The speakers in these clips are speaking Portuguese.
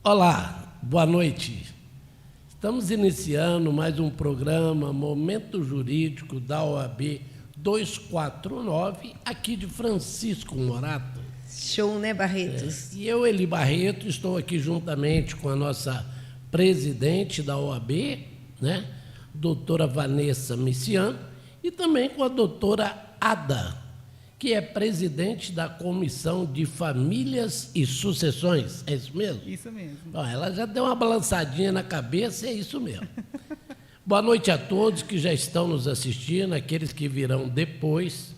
Olá, boa noite. Estamos iniciando mais um programa Momento Jurídico da OAB 249, aqui de Francisco Morato. Show, né, Barretos? E eu, Eli Barreto, estou aqui juntamente com a nossa presidente da OAB, né, doutora Vanessa Miciano, e também com a doutora Ada, que é presidente da Comissão de Famílias e Sucessões. É isso mesmo? Isso mesmo. Ó, ela já deu uma balançadinha na cabeça, é isso mesmo. Boa noite a todos que já estão nos assistindo, aqueles que virão depois.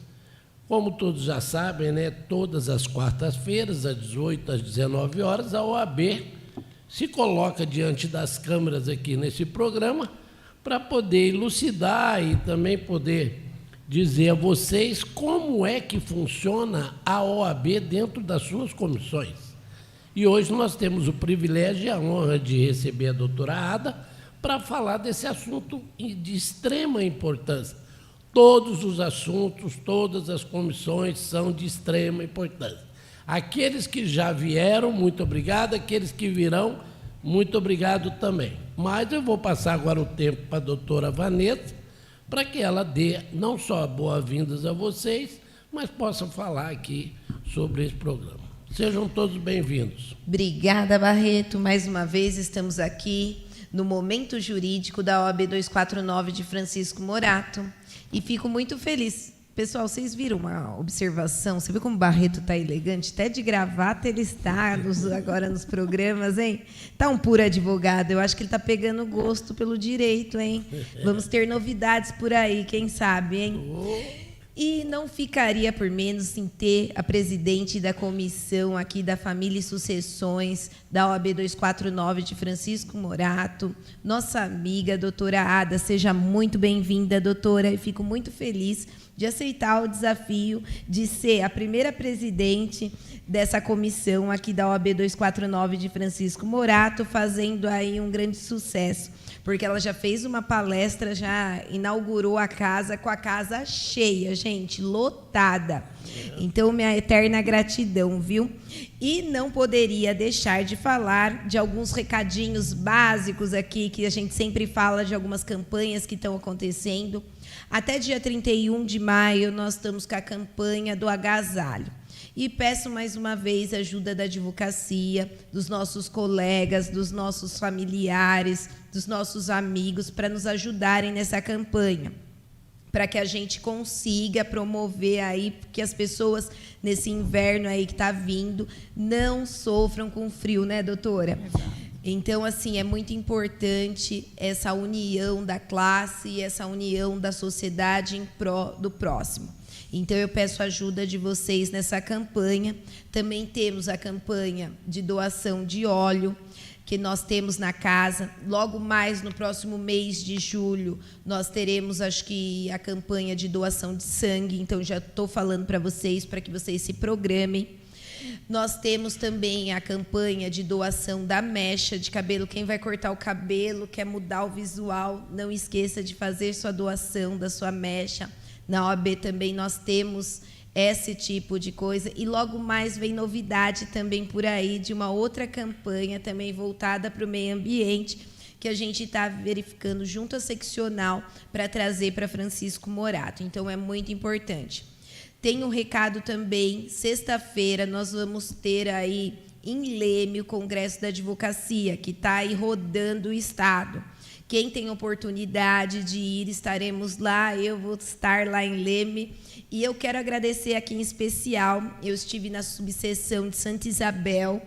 Como todos já sabem, né, todas as quartas-feiras, às 18 às 19 horas, a OAB se coloca diante das câmeras aqui nesse programa para poder elucidar e também poder dizer a vocês como é que funciona a OAB dentro das suas comissões. E hoje nós temos o privilégio e a honra de receber a doutora Ada para falar desse assunto de extrema importância. Todos os assuntos, todas as comissões são de extrema importância. Aqueles que já vieram, muito obrigado. Aqueles que virão, muito obrigado também. Mas eu vou passar agora o tempo para a doutora Vanessa, para que ela dê não só boas-vindas a vocês, mas possa falar aqui sobre esse programa. Sejam todos bem-vindos. Obrigada, Barreto. Mais uma vez estamos aqui no Momento Jurídico da OAB 249 de Francisco Morato e fico muito feliz. Pessoal, vocês viram uma observação? Você viu como o Barreto está elegante? Até de gravata ele está agora nos programas, hein? Está um puro advogado. Eu acho que ele está pegando gosto pelo direito, hein? Vamos ter novidades por aí, quem sabe, hein? E não ficaria por menos em ter a presidente da comissão aqui da Família e Sucessões da OAB 249 de Francisco Morato, nossa amiga, doutora Ada. Seja muito bem-vinda, doutora. Eu fico muito feliz de aceitar o desafio de ser a primeira presidente dessa comissão aqui da OAB 249 de Francisco Morato, fazendo aí um grande sucesso, porque ela já fez uma palestra, já inaugurou a casa com a casa cheia, gente, lotada. Então, minha eterna gratidão, viu? E não poderia deixar de falar de alguns recadinhos básicos aqui, que a gente sempre fala de algumas campanhas que estão acontecendo. Até dia 31 de maio, nós estamos com a campanha do agasalho. E peço mais uma vez a ajuda da advocacia, dos nossos colegas, dos nossos familiares, dos nossos amigos, para nos ajudarem nessa campanha, para que a gente consiga promover aí que as pessoas, nesse inverno aí que está vindo, não sofram com frio, né, doutora? Exato. Então, assim, é muito importante essa união da classe e essa união da sociedade em pró do próximo. Então, eu peço a ajuda de vocês nessa campanha. Também temos a campanha de doação de óleo, que nós temos na casa. Logo mais, no próximo mês de julho, nós teremos, acho que, a campanha de doação de sangue. Então, já estou falando para que vocês se programem. Nós temos também a campanha de doação da mecha de cabelo. Quem vai cortar o cabelo, quer mudar o visual, não esqueça de fazer sua doação da sua mecha. Na OAB também nós temos esse tipo de coisa. E logo mais vem novidade também por aí de uma outra campanha também voltada para o meio ambiente, que a gente está verificando junto à seccional para trazer para Francisco Morato. Então, é muito importante. Tem um recado também, sexta-feira nós vamos ter aí em Leme o Congresso da Advocacia, que está aí rodando o Estado. Quem tem oportunidade de ir, estaremos lá, eu vou estar lá em Leme. E eu quero agradecer aqui em especial, eu estive na subseção de Santa Isabel,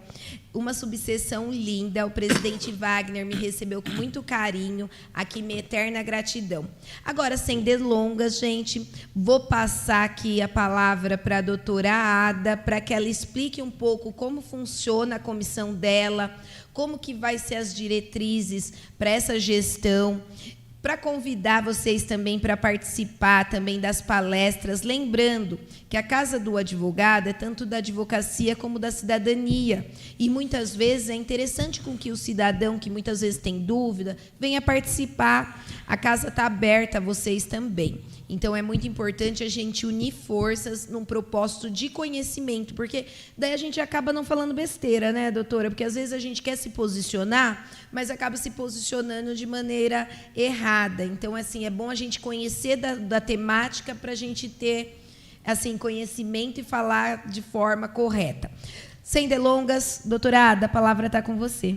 uma subseção linda, o presidente Wagner me recebeu com muito carinho, aqui minha eterna gratidão. Agora, sem delongas, gente, vou passar aqui a palavra para a doutora Ada, para que ela explique um pouco como funciona a comissão dela, como que vai ser as diretrizes para essa gestão, para convidar vocês também para participar também das palestras, lembrando que a Casa do Advogado é tanto da advocacia como da cidadania, e muitas vezes é interessante com que o cidadão, que muitas vezes tem dúvida, venha participar. A casa está aberta a vocês também. Então, é muito importante a gente unir forças num propósito de conhecimento, porque daí a gente acaba não falando besteira, né, doutora? Porque, às vezes, a gente quer se posicionar, mas acaba se posicionando de maneira errada. Então, assim, é bom a gente conhecer da temática para a gente ter, assim, conhecimento e falar de forma correta. Sem delongas, doutorada, a palavra está com você.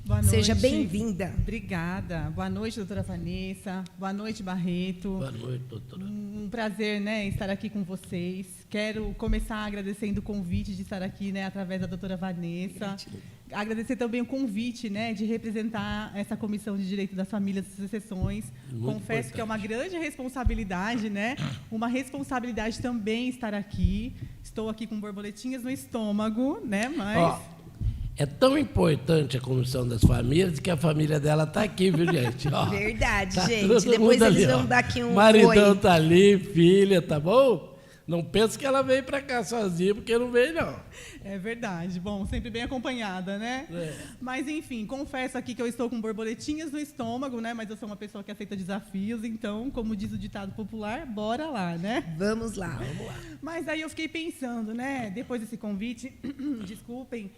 Boa noite. Seja bem-vinda. Obrigada. Boa noite, doutora Vanessa. Boa noite, Barreto. Boa noite, doutora. Um prazer, né, estar aqui com vocês. Quero começar agradecendo o convite de estar aqui, né, através da doutora Vanessa. Gratidão. Agradecer também o convite, né, de representar essa Comissão de Direito das Famílias e Sucessões. Muito Confesso importante. que é uma grande responsabilidade, né? Uma responsabilidade também estar aqui. Estou aqui com borboletinhas no estômago, né, mas... Ó, é tão importante a Comissão das Famílias que a família dela está aqui, viu, gente? Ó, Verdade, tá gente. todo Depois mundo eles ali, vão ó. dar aqui um Maridão oi. tá ali, filha, tá bom? Não pensa que ela veio para cá sozinha, porque não veio, não. É verdade. Bom, sempre bem acompanhada, né? É. Mas, enfim, confesso aqui que eu estou com borboletinhas no estômago, né? Mas eu sou uma pessoa que aceita desafios, então, como diz o ditado popular, bora lá, né? Vamos lá. Mas aí eu fiquei pensando, né? Depois desse convite, desculpem,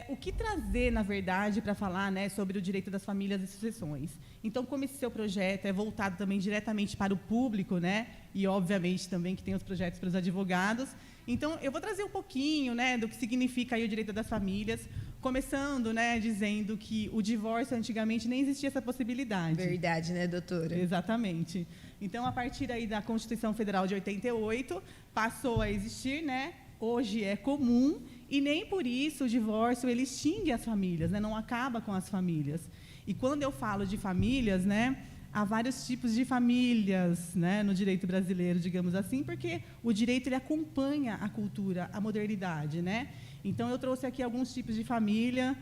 o que trazer, na verdade, para falar, né, sobre o direito das famílias e sucessões. Então, como esse seu projeto é voltado também diretamente para o público, né? E, obviamente, também que tem os projetos para os advogados. Então, eu vou trazer um pouquinho, né, do que significa aí o direito das famílias, começando, né, dizendo que o divórcio, antigamente, nem existia essa possibilidade. Verdade, né, doutora? Exatamente. Então, a partir aí da Constituição Federal de 88, passou a existir, né? Hoje é comum, e nem por isso o divórcio ele extingue as famílias, né? Não acaba com as famílias. E quando eu falo de famílias, né, há vários tipos de famílias, né, no direito brasileiro, digamos assim, porque o direito ele acompanha a cultura, a modernidade, né? Então, eu trouxe aqui alguns tipos de família.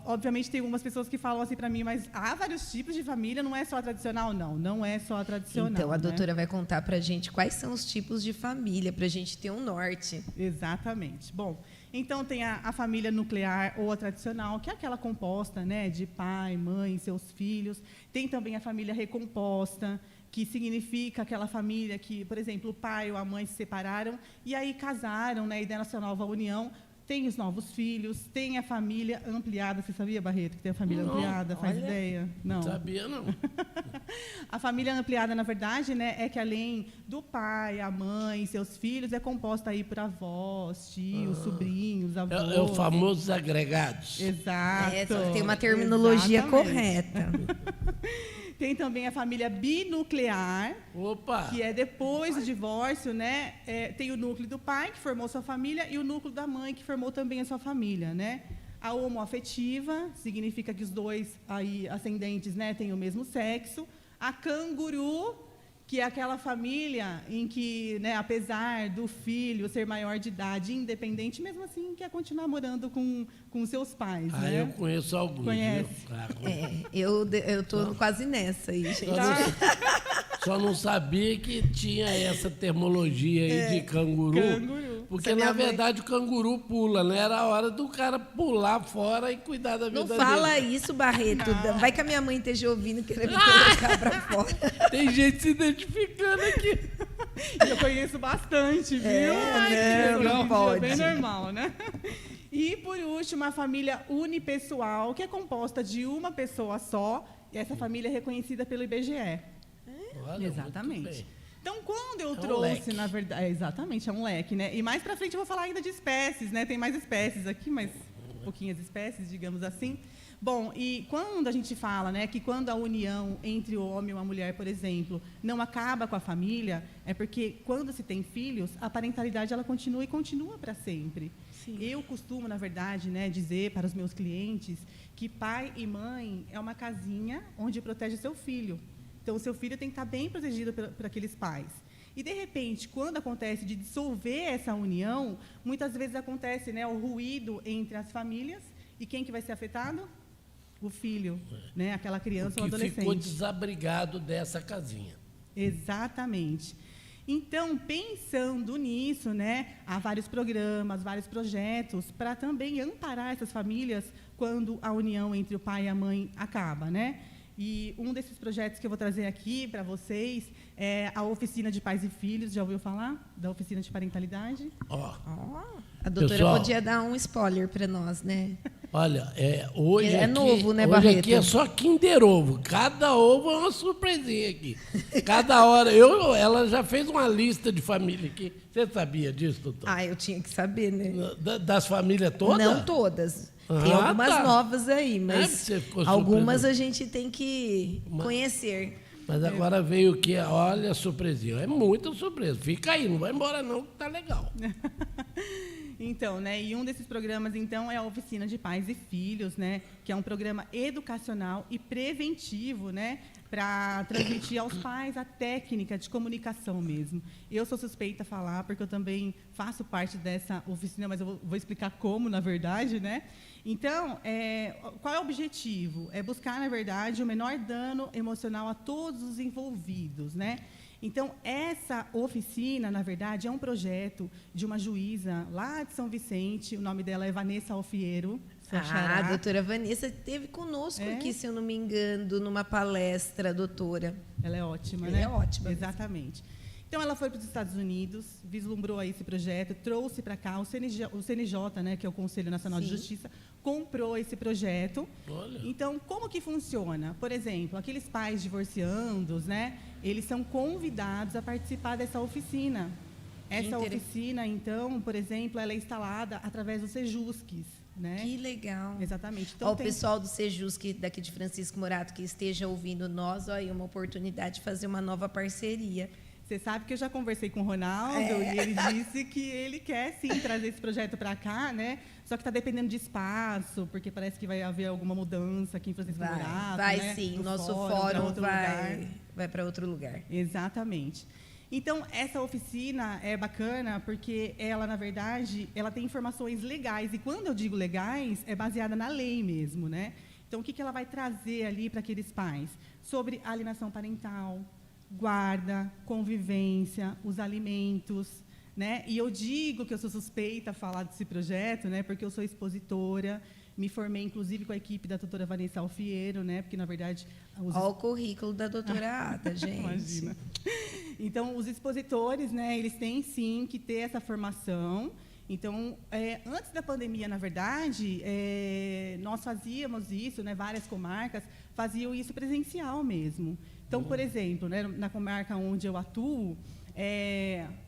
Obviamente, tem algumas pessoas que falam assim para mim, mas há vários tipos de família, não é só a tradicional? Não, não é só a tradicional. Então, a né? doutora vai contar para a gente quais são os tipos de família, para a gente ter um norte. Exatamente. Bom, então tem a família nuclear ou a tradicional, que é aquela composta, né, de pai, mãe, seus filhos. Tem também a família recomposta, que significa aquela família que, por exemplo, o pai ou a mãe se separaram e aí casaram, né, e deram essa nova união. Tem os novos filhos, tem a família ampliada. Você sabia, Barreto, que tem a família Não, ampliada? Faz olha, ideia? Não. Sabia, não. A família ampliada, na verdade, né, é que além do pai, a mãe, seus filhos, é composta aí por avós, tios, sobrinhos, avós. É o famoso agregados. Exato. É, só que tem uma terminologia Exatamente. correta. Tem também a família binuclear, Opa! que é depois do divórcio, né? Tem o núcleo do pai, que formou sua família, e o núcleo da mãe, que formou também a sua família, né? A homoafetiva significa que os dois aí, ascendentes, né, têm o mesmo sexo. A canguru, que é aquela família em que, né, apesar do filho ser maior de idade, independente, mesmo assim, quer continuar morando com seus pais. Ah, né? eu conheço alguns. Conhece? Viu? Ah, conheço. Eu tô quase nessa aí, gente. Só não sabia que tinha essa termologia aí de canguru. Canguru. Porque, Essa minha na mãe- verdade, o canguru pula, né? Era a hora do cara pular fora e cuidar da vida Não dele. fala isso, Barreto. Vai que a minha mãe esteja ouvindo e querer me colocar para fora. Tem gente se identificando aqui. Eu conheço bastante, viu? né? Que Não legal. pode. É bem normal, né? E, por último, a família unipessoal, que é composta de uma pessoa só, e essa família é reconhecida pelo IBGE. Olha, Exatamente. muito bem. Então, quando eu um trouxe, leque. na verdade... exatamente, é um leque, né? E mais pra frente eu vou falar ainda de espécies, né? Tem mais espécies aqui, mas pouquinhas espécies, digamos assim. Bom, e quando a gente fala, né, que quando a união entre o homem e a mulher, por exemplo, não acaba com a família, é porque quando se tem filhos, a parentalidade ela continua e continua para sempre. Sim. Eu costumo, na verdade, né, dizer para os meus clientes que pai e mãe é uma casinha onde protege seu filho. Então, o seu filho tem que estar bem protegido por aqueles pais. E, de repente, quando acontece de dissolver essa união, muitas vezes acontece, né, o ruído entre as famílias. E quem que vai ser afetado? o filho, né? Aquela criança ou que adolescente. ficou desabrigado dessa casinha. Exatamente. Então, pensando nisso, né, há vários programas, vários projetos para também amparar essas famílias quando a união entre o pai e a mãe acaba, né? E um desses projetos que eu vou trazer aqui para vocês é a Oficina de Pais e Filhos. Já ouviu falar da Oficina de Parentalidade? Ó, A doutora pessoal, podia dar um spoiler para nós, né? olha, hoje É aqui, novo, né, hoje Barreto? aqui é só Kinder Ovo. Cada ovo é uma surpresinha aqui. Cada hora. Ela já fez uma lista de família aqui. Você sabia disso, doutor? Ah, eu tinha que saber, né? Das famílias todas? Não todas. Tem Ah, algumas tá. novas aí, É, mas você ficou algumas surpresa. a gente tem que conhecer. Mas agora veio o que? Olha a surpresinha. É muita surpresa. Fica aí, não vai embora não, que tá legal. Então, né, e um desses programas, então, é a Oficina de Pais e Filhos, né, que é um programa educacional e preventivo, né, para transmitir aos pais a técnica de comunicação mesmo. Eu sou suspeita a falar, porque eu também faço parte dessa oficina, mas eu vou explicar como, na verdade, né? Então, qual é o objetivo? É buscar, na verdade, o menor dano emocional a todos os envolvidos, né? Então, essa oficina, na verdade, é um projeto de uma juíza lá de São Vicente, o nome dela é Vanessa Alfiero. A doutora Vanessa esteve conosco aqui, se eu não me engano, numa palestra, doutora. Ela é ótima, Ela né? é ótima. Exatamente. Então, ela foi para os Estados Unidos, vislumbrou aí esse projeto, trouxe para cá o CNJ, né, que é o Conselho Nacional de Justiça, comprou esse projeto. Olha. Então, como que funciona? Por exemplo, aqueles pais divorciandos, né, eles são convidados a participar dessa oficina. Essa oficina, então, por exemplo, ela é instalada através do Sejusques, né? Que legal. Exatamente. Então, Ó, o pessoal do Sejusque, daqui de Francisco Morato, que esteja ouvindo nós, ó, aí uma oportunidade de fazer uma nova parceria. Você sabe que eu já conversei com o Ronaldo e ele disse que ele quer, sim, trazer esse projeto para cá, né? Só que está dependendo de espaço, porque parece que vai haver alguma mudança aqui em Francisco Morato, Vai né? sim, Do nosso pra fórum outro lugar. vai para outro lugar. Exatamente. Então, essa oficina é bacana porque ela, na verdade, ela tem informações legais. E quando eu digo legais, é baseada na lei mesmo, né? Então, o que ela vai trazer ali para aqueles pais? Sobre alienação parental, guarda, convivência, os alimentos, né? E eu digo que eu sou suspeita a falar desse projeto, né? Porque eu sou expositora, me formei inclusive com a equipe da doutora Vanessa Alfiero, né? Porque na verdade Olha o currículo da doutora Ada, gente. Imagina. Então, os expositores, né? Eles têm sim que ter essa formação. Então, antes da pandemia, na verdade, nós fazíamos isso, né? Várias comarcas faziam isso presencial mesmo. Então, por exemplo, né, na comarca onde eu atuo,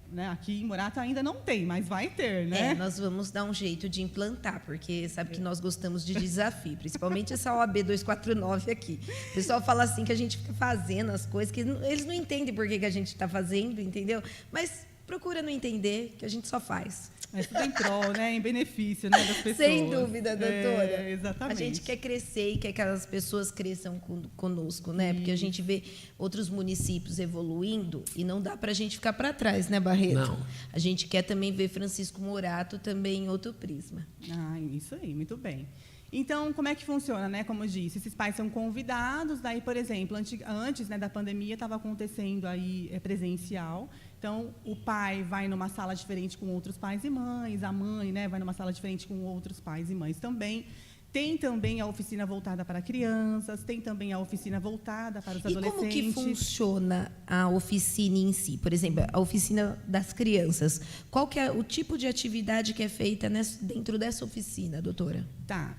né, aqui em Morato ainda não tem, mas vai ter, né? Nós vamos dar um jeito de implantar, porque sabe que nós gostamos de desafio, principalmente essa OAB 249 aqui. O pessoal fala assim que a gente fica fazendo as coisas, que eles não entendem por que a gente está fazendo, entendeu? Mas procura não entender, que a gente só faz. É tudo em prol, né? Em benefício, né, das pessoas. Sem dúvida, doutora. Exatamente. A gente quer crescer e quer que as pessoas cresçam conosco, né? Porque a gente vê outros municípios evoluindo e não dá para a gente ficar para trás, né, Barreto? Não. A gente quer também ver Francisco Morato também em outro prisma. Ah, isso aí, muito bem. Então, como é que funciona, né? Como eu disse, esses pais são convidados, daí, por exemplo, antes, né, da pandemia, estava acontecendo aí presencial. Então, o pai vai numa sala diferente com outros pais e mães, a mãe, né, vai numa sala diferente com outros pais e mães também. Tem também a oficina voltada para crianças, tem também a oficina voltada para os adolescentes. E como que funciona a oficina em si? Por exemplo, a oficina das crianças. Qual que é o tipo de atividade que é feita dentro dessa oficina, doutora? Tá.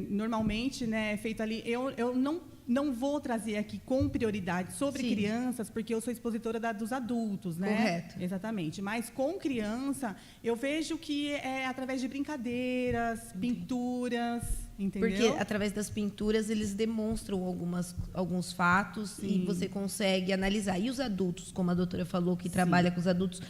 Normalmente, né, é feito ali... Eu não vou trazer aqui com prioridade sobre crianças, porque eu sou expositora dos adultos, né? Correto. Exatamente. Mas com criança, eu vejo que é através de brincadeiras, pinturas, entendeu? Porque através das pinturas eles demonstram alguns fatos e você consegue analisar. E os adultos, como a doutora falou, que trabalha com os adultos,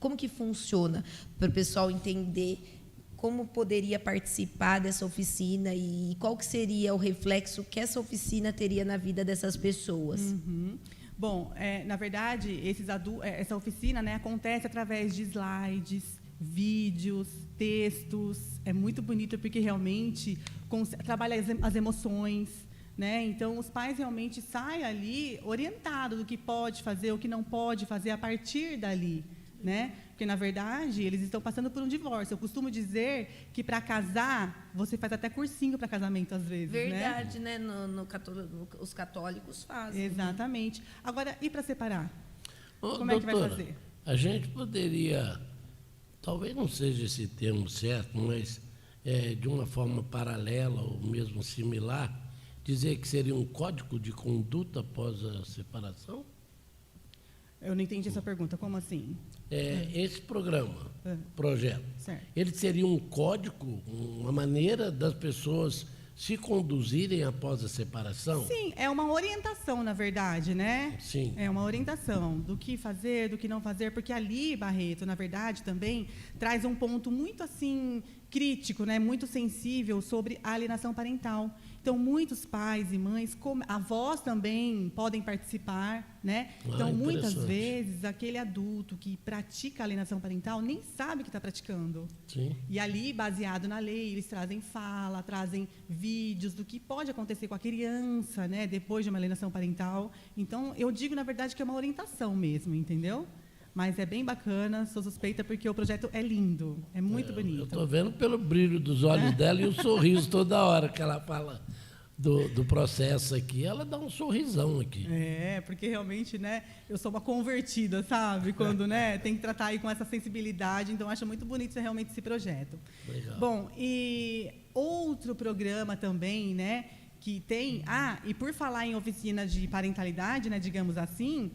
como que funciona para o pessoal entender como poderia participar dessa oficina e qual que seria o reflexo que essa oficina teria na vida dessas pessoas? Uhum. Bom, na verdade, essa oficina, né, acontece através de slides, vídeos, textos. É muito bonito porque realmente trabalha as emoções, né? Então, os pais realmente saem ali orientados do que pode fazer, o que não pode fazer a partir dali, né? Porque, na verdade, eles estão passando por um divórcio. Eu costumo dizer que, para casar, você faz até cursinho para casamento, às vezes. Verdade, né? Os católicos fazem. Exatamente. Agora, e para separar? Ô, Como é que vai doutora, fazer? a gente poderia, talvez não seja esse termo certo, mas de uma forma paralela ou mesmo similar, dizer que seria um código de conduta após a separação? Eu não entendi essa pergunta. Como assim? Esse programa, projeto, Certo. ele seria um código, uma maneira das pessoas se conduzirem após a separação? Sim, é uma orientação, na verdade, né? Sim. É uma orientação do que fazer, do que não fazer, porque ali, Barreto, na verdade, também traz um ponto muito assim crítico, né? Muito sensível sobre a alienação parental. Então, muitos pais e mães, avós também podem participar, né? Então, muitas vezes, aquele adulto que pratica alienação parental nem sabe que está praticando. Sim. E ali, baseado na lei, eles trazem fala, trazem vídeos do que pode acontecer com a criança, né? Depois de uma alienação parental. Então, eu digo, na verdade, que é uma orientação mesmo, entendeu? Mas é bem bacana, sou suspeita porque o projeto é lindo, é muito bonito. Eu estou vendo pelo brilho dos olhos dela e o sorriso toda hora que ela fala do processo aqui, ela dá um sorrisão aqui. Porque realmente, né, eu sou uma convertida, sabe? Quando, né, tem que tratar aí com essa sensibilidade, então acho muito bonito realmente esse projeto. Legal. Bom, e outro programa também, né, que tem, e por falar em oficina de parentalidade, né, digamos assim,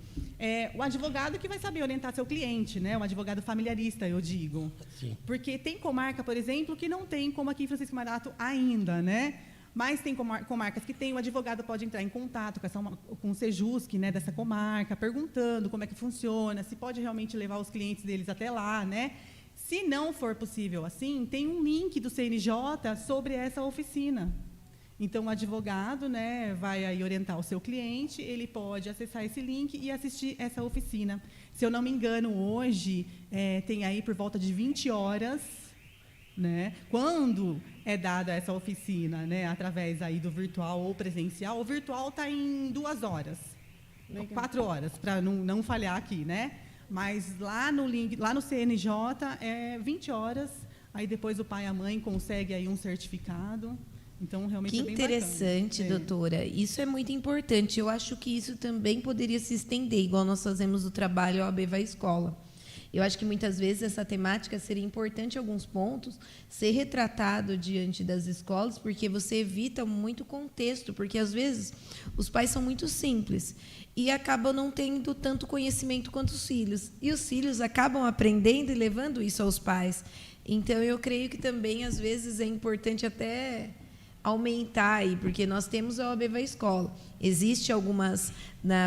o advogado que vai saber orientar seu cliente, né, um advogado familiarista, eu digo. Sim. Porque tem comarca, por exemplo, que não tem, como aqui em Francisco Morato ainda, né, mas tem comarcas que tem, o advogado pode entrar em contato com o Sejusc, né, dessa comarca, perguntando como é que funciona, se pode realmente levar os clientes deles até lá, né. Se não for possível assim, tem um link do CNJ sobre essa oficina. Então, o advogado, né, vai aí orientar o seu cliente, ele pode acessar esse link e assistir essa oficina. Se eu não me engano, hoje tem aí por volta de 20 horas, né, quando é dada essa oficina, né, através aí do virtual ou presencial. O virtual está em 2 horas, 4 horas, para não falhar aqui, né? Mas lá no link, lá no CNJ é 20 horas, aí depois o pai e a mãe conseguem aí um certificado. Então, realmente que é bem interessante, bacana. doutora. Isso é muito importante. Eu acho que isso também poderia se estender, igual nós fazemos o trabalho OAB Vai Escola. Eu acho que muitas vezes essa temática seria importante em alguns pontos ser retratado diante das escolas, porque você evita muito contexto, porque às vezes os pais são muito simples e acabam não tendo tanto conhecimento quanto os filhos. E os filhos acabam aprendendo e levando isso aos pais. Então, eu creio que também, às vezes, é importante até aumentar aí, porque nós temos a OAB Vai Escola. Existe algumas,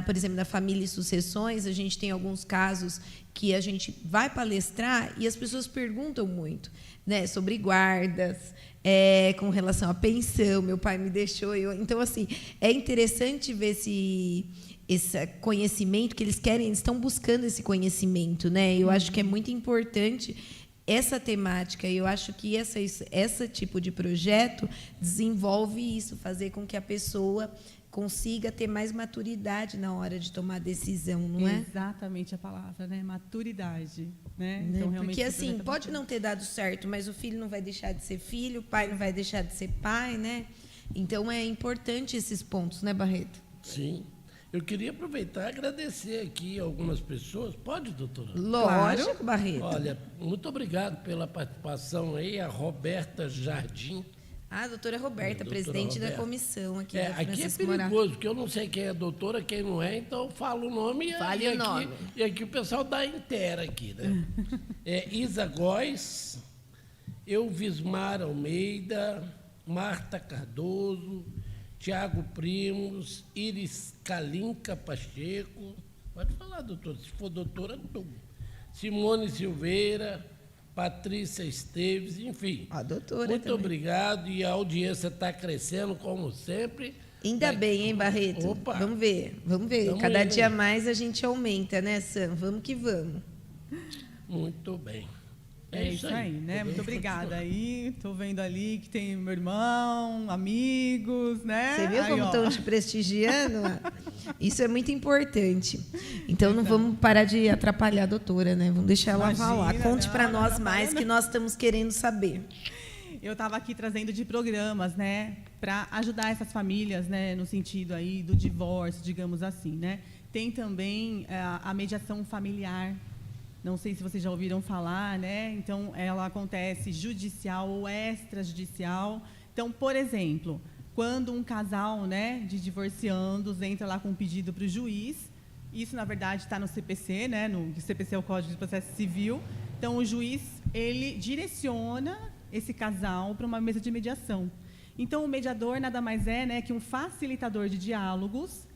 por exemplo, na família e sucessões, a gente tem alguns casos que a gente vai palestrar e as pessoas perguntam muito, né, sobre guardas, com relação à pensão, meu pai me deixou. Então, assim, é interessante ver esse conhecimento que eles querem, eles estão buscando esse conhecimento, né? Eu acho que é muito importante essa temática, eu acho que esse tipo de projeto desenvolve isso, fazer com que a pessoa consiga ter mais maturidade na hora de tomar decisão, não é? Exatamente a palavra, né? Maturidade, né? Então, porque assim, pode não ter dado certo, mas o filho não vai deixar de ser filho, o pai não vai deixar de ser pai, né? Então, é importante esses pontos, né, Barreto? Sim. Eu queria aproveitar e agradecer aqui algumas pessoas. Pode, doutora? Lógico, Claro. Barreto. Olha, muito obrigado pela participação aí, a Roberta Jardim. A doutora Roberta, presidente da comissão aqui da aqui é Francisco perigoso, Morato. porque eu não sei quem é doutora, quem não é, então eu falo o nome Fale o nome. E aqui o pessoal dá inteira aqui, né? Isa Góes, Elvismar Almeida, Marta Cardoso, Tiago Primos, Iris Kalinka Pacheco. Pode falar, doutora, se for doutora, tudo. Simone Silveira, Patrícia Esteves, enfim. A doutora muito também. Obrigado, e a audiência está crescendo, como sempre. Ainda bem, hein, Barreto? Opa. Vamos ver. Vamos Cada indo. dia mais a gente aumenta, né, Sam? Vamos que vamos. Muito bem. É isso aí, né? Muito obrigada aí. Estou vendo ali que tem meu irmão, amigos, né? Você viu aí, como estão te prestigiando? Isso é muito importante. Então, não vamos parar de atrapalhar a doutora, né? Vamos deixar ela falar. Conte para nós mais, que nós estamos querendo saber. Eu estava aqui trazendo de programas, né, para ajudar essas famílias, né, no sentido aí do divórcio, digamos assim, né? Tem também a mediação familiar. Não sei se vocês já ouviram falar, né? Então, ela acontece judicial ou extrajudicial. Então, por exemplo, quando um casal, né, de divorciandos entra lá com um pedido para o juiz, isso, na verdade, está no CPC, né? No CPC é o Código de Processo Civil. Então, o juiz, ele direciona esse casal para uma mesa de mediação. Então, o mediador nada mais é, né, que um facilitador de diálogos,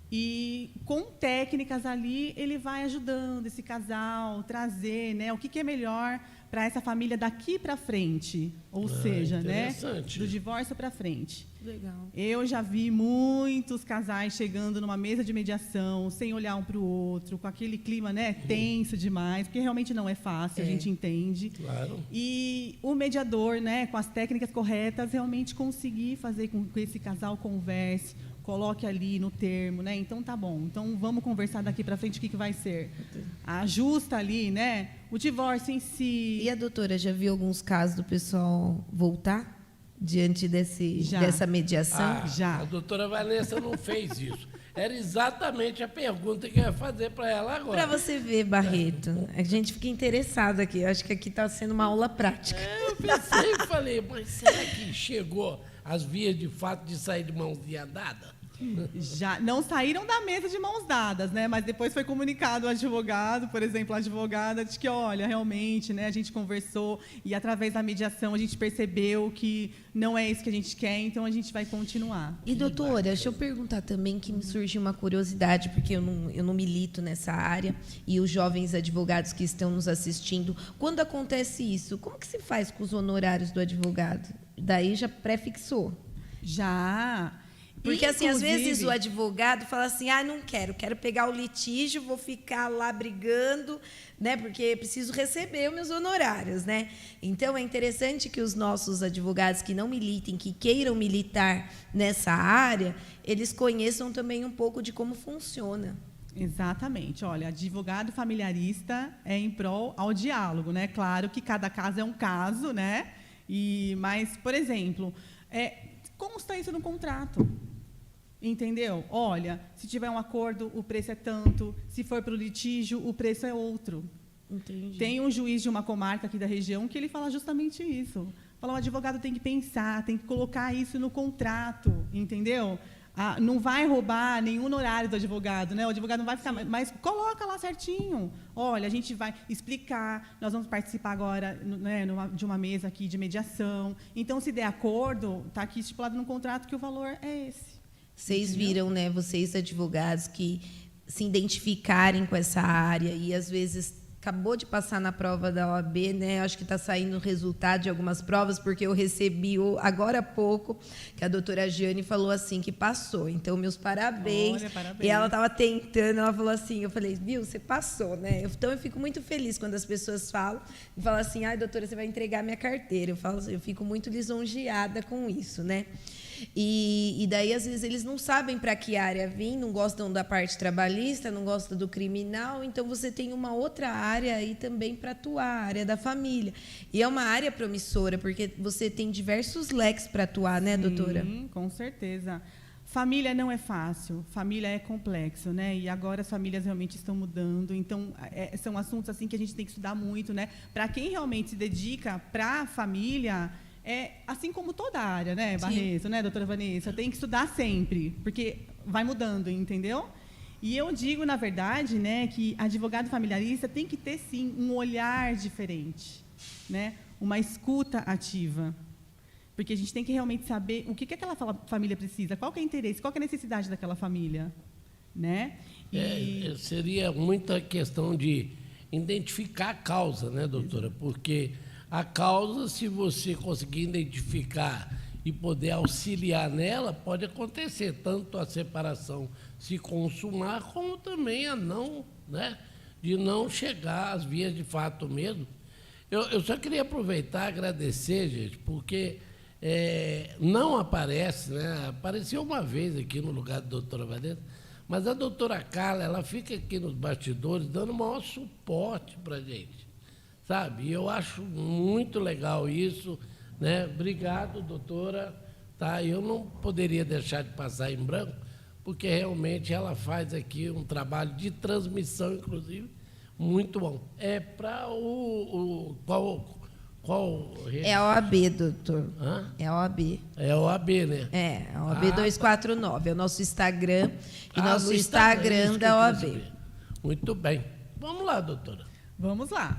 e com técnicas ali ele vai ajudando esse casal trazer, né, o que é melhor para essa família daqui para frente, ou seja, né, do divórcio para frente. Legal. Eu já vi muitos casais chegando numa mesa de mediação sem olhar um para o outro, com aquele clima, né, tenso demais, porque realmente não é fácil, a gente entende. Claro. E o mediador, né, com as técnicas corretas, realmente conseguir fazer com que esse casal converse, coloque ali no termo, né? Então tá bom. Então vamos conversar daqui para frente o que vai ser. Ajusta ali, né? O divórcio em si. E a doutora já viu alguns casos do pessoal voltar diante dessa mediação? Já. A doutora Vanessa não fez isso. Era exatamente a pergunta que eu ia fazer para ela agora. Para você ver, Barreto, a gente fica interessado aqui. Eu acho que aqui está sendo uma aula prática. Eu pensei e falei, mas será que chegou às vias de fato de sair de mãozinha dada? Já não saíram da mesa de mãos dadas, né? Mas depois foi comunicado ao advogado, por exemplo, a advogada, de que, olha, realmente, né, a gente conversou e através da mediação a gente percebeu que não é isso que a gente quer, então a gente vai continuar. E, doutora, deixa eu perguntar também, que me surgiu uma curiosidade, porque eu não milito nessa área, e os jovens advogados que estão nos assistindo, quando acontece isso, como que se faz com os honorários do advogado? Daí já prefixou. Já. Porque, assim, às vezes o advogado fala assim, não quero pegar o litígio, vou ficar lá brigando, né, porque preciso receber os meus honorários, né? Então, é interessante que os nossos advogados que não militem, que queiram militar nessa área, eles conheçam também um pouco de como funciona. Exatamente. Olha, advogado familiarista é em prol ao diálogo, né? Claro que cada caso é um caso, né? Mas, por exemplo, consta isso no contrato. Entendeu? Olha, se tiver um acordo, o preço é tanto. Se for para o litígio, o preço é outro. Entendi. Tem um juiz de uma comarca aqui da região que ele fala justamente isso. Fala, o advogado tem que pensar, tem que colocar isso no contrato, entendeu? Não vai roubar nenhum honorário do advogado, né? O advogado não vai ficar... Mas coloca lá certinho. Olha, a gente vai explicar, nós vamos participar agora, né, de uma mesa aqui de mediação. Então, se der acordo, está aqui estipulado no contrato que o valor é esse. Vocês viram, né, vocês advogados que se identificarem com essa área e às vezes acabou de passar na prova da OAB, né? Acho que está saindo o resultado de algumas provas, porque eu recebi agora há pouco que a doutora Giane falou assim que passou. Então, meus parabéns. Olha, parabéns. E ela estava tentando, ela falou assim, eu falei, viu, você passou, né? Então, eu fico muito feliz quando as pessoas falam e falam assim, doutora, você vai entregar minha carteira. Eu fico muito lisonjeada com isso, né? E daí, às vezes, eles não sabem para que área vir, não gostam da parte trabalhista, não gostam do criminal, então você tem uma outra área aí também para atuar, a área da família. E é uma área promissora, porque você tem diversos leques para atuar, né, doutora? Sim, com certeza. Família não é fácil, família é complexo, né? E agora as famílias realmente estão mudando, então são assuntos assim que a gente tem que estudar muito, né? Para quem realmente se dedica para a família... assim como toda a área, né, Barreto, né, doutora Vanessa? Tem que estudar sempre, porque vai mudando, entendeu? E eu digo, na verdade, né, que advogado familiarista tem que ter, sim, um olhar diferente, né? Uma escuta ativa. Porque a gente tem que realmente saber o que aquela família precisa, qual que é o interesse, qual que é a necessidade daquela família, né? Seria muita questão de identificar a causa, né, doutora? Porque... a causa, se você conseguir identificar e poder auxiliar nela, pode acontecer tanto a separação se consumar, como também a não, né, de não chegar às vias de fato mesmo. Eu só queria aproveitar e agradecer, gente, porque não aparece, né? Apareceu uma vez aqui no lugar da doutora Vanessa, mas a doutora Carla, ela fica aqui nos bastidores dando o maior suporte para a gente, sabe? E eu acho muito legal isso, né? Obrigado, doutora. Tá? Eu não poderia deixar de passar em branco, porque realmente ela faz aqui um trabalho de transmissão, inclusive, muito bom. É para qual rede? É a OAB, doutor. Hã? É a OAB. É a OAB, né? É, a OAB 249. É o nosso Instagram e nosso no Instagram isso que da eu OAB. queria saber. Muito bem. Vamos lá, doutora. Vamos lá.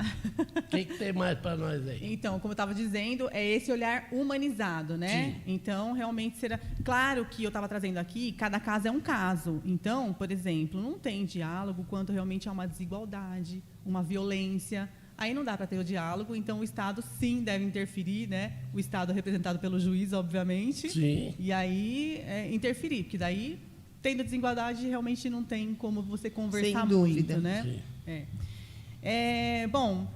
O que tem mais para nós aí? Então, como eu estava dizendo, é esse olhar humanizado, né? Sim. Então, realmente será. Claro que eu estava trazendo aqui, cada caso é um caso. Então, por exemplo, não tem diálogo quando realmente há uma desigualdade, uma violência. Aí não dá para ter o diálogo, então o Estado sim deve interferir, né? O Estado representado pelo juiz, obviamente. Sim. E aí interferir, porque daí, tendo desigualdade, realmente não tem como você conversar Sem dúvida. muito, né? Sim. Bom,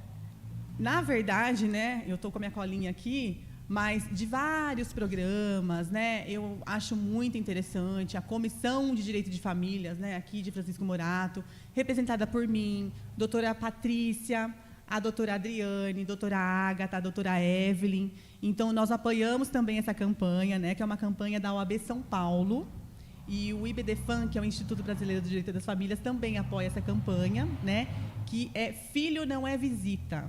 na verdade, né, eu estou com a minha colinha aqui, mas de vários programas, né, eu acho muito interessante a Comissão de Direito de Famílias, né, aqui de Francisco Morato, representada por mim, doutora Patrícia, a doutora Adriane, doutora Ágata, a doutora Evelyn. Então, nós apoiamos também essa campanha, né, que é uma campanha da OAB São Paulo. E o IBDFAM, que é o Instituto Brasileiro do Direito das Famílias, também apoia essa campanha, né, que é Filho Não é Visita.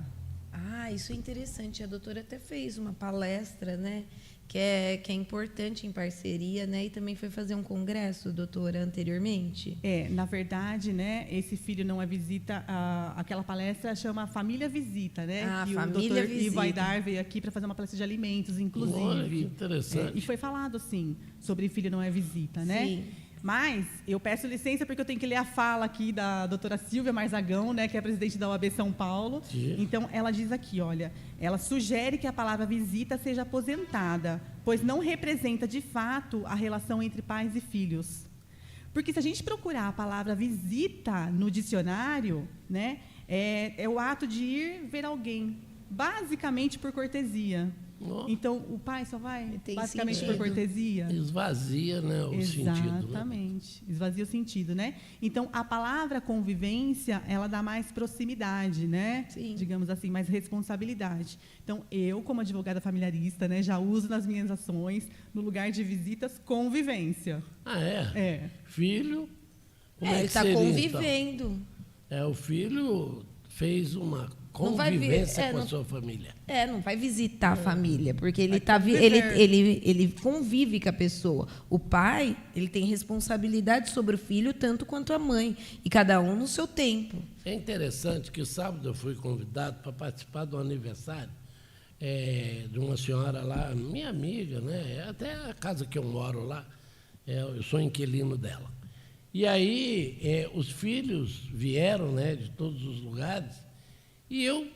Ah, isso é interessante. A doutora até fez uma palestra, né, que é importante em parceria, né, e também foi fazer um congresso, doutora, anteriormente. Na verdade, né, esse Filho Não é Visita, aquela palestra chama Família Visita, né? Ah, que Família o doutor Visita. Ivo Aidar veio aqui para fazer uma palestra de alimentos, inclusive. Olha, que interessante. E foi falado, sim, sobre Filho Não é Visita, né? Sim. Mas eu peço licença porque eu tenho que ler a fala aqui da doutora Silvia Marzagão, né, que é a presidente da OAB São Paulo. Sim. Então, ela diz aqui, olha, ela sugere que a palavra visita seja aposentada, pois não representa, de fato, a relação entre pais e filhos. Porque se a gente procurar a palavra visita no dicionário, né, é o ato de ir ver alguém, basicamente por cortesia. Oh. Então, o pai só vai Tem basicamente sentido. por cortesia? Esvazia, né, o sentido. Né? Exatamente, esvazia o sentido, né? Então, a palavra convivência, ela dá mais proximidade, né? Sim. Digamos assim, mais responsabilidade. Então, eu, como advogada familiarista, né, já uso nas minhas ações, no lugar de visitas, convivência. Ah, é? É. Filho, como é Ele que está seria, convivendo. então? O filho fez uma Não vai ver- convivência com a não- sua família. Não vai visitar a família, porque ele, conviver. ele convive com a pessoa. O pai, ele tem responsabilidade sobre o filho, tanto quanto a mãe, e cada um no seu tempo. É interessante que sábado eu fui convidado para participar do aniversário de uma senhora lá, minha amiga, né? É até a casa que eu moro lá, eu sou inquilino dela. E aí os filhos vieram, né, de todos os lugares, e eu,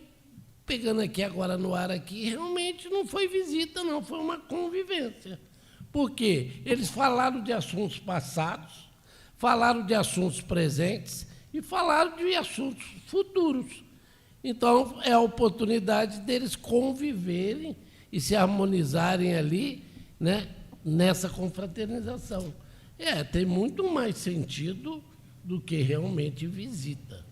pegando aqui agora no ar aqui, realmente não foi visita, não, foi uma convivência. Por quê? Eles falaram de assuntos passados, falaram de assuntos presentes e falaram de assuntos futuros. Então, é a oportunidade deles conviverem e se harmonizarem ali, né, nessa confraternização. Tem muito mais sentido do que realmente visita.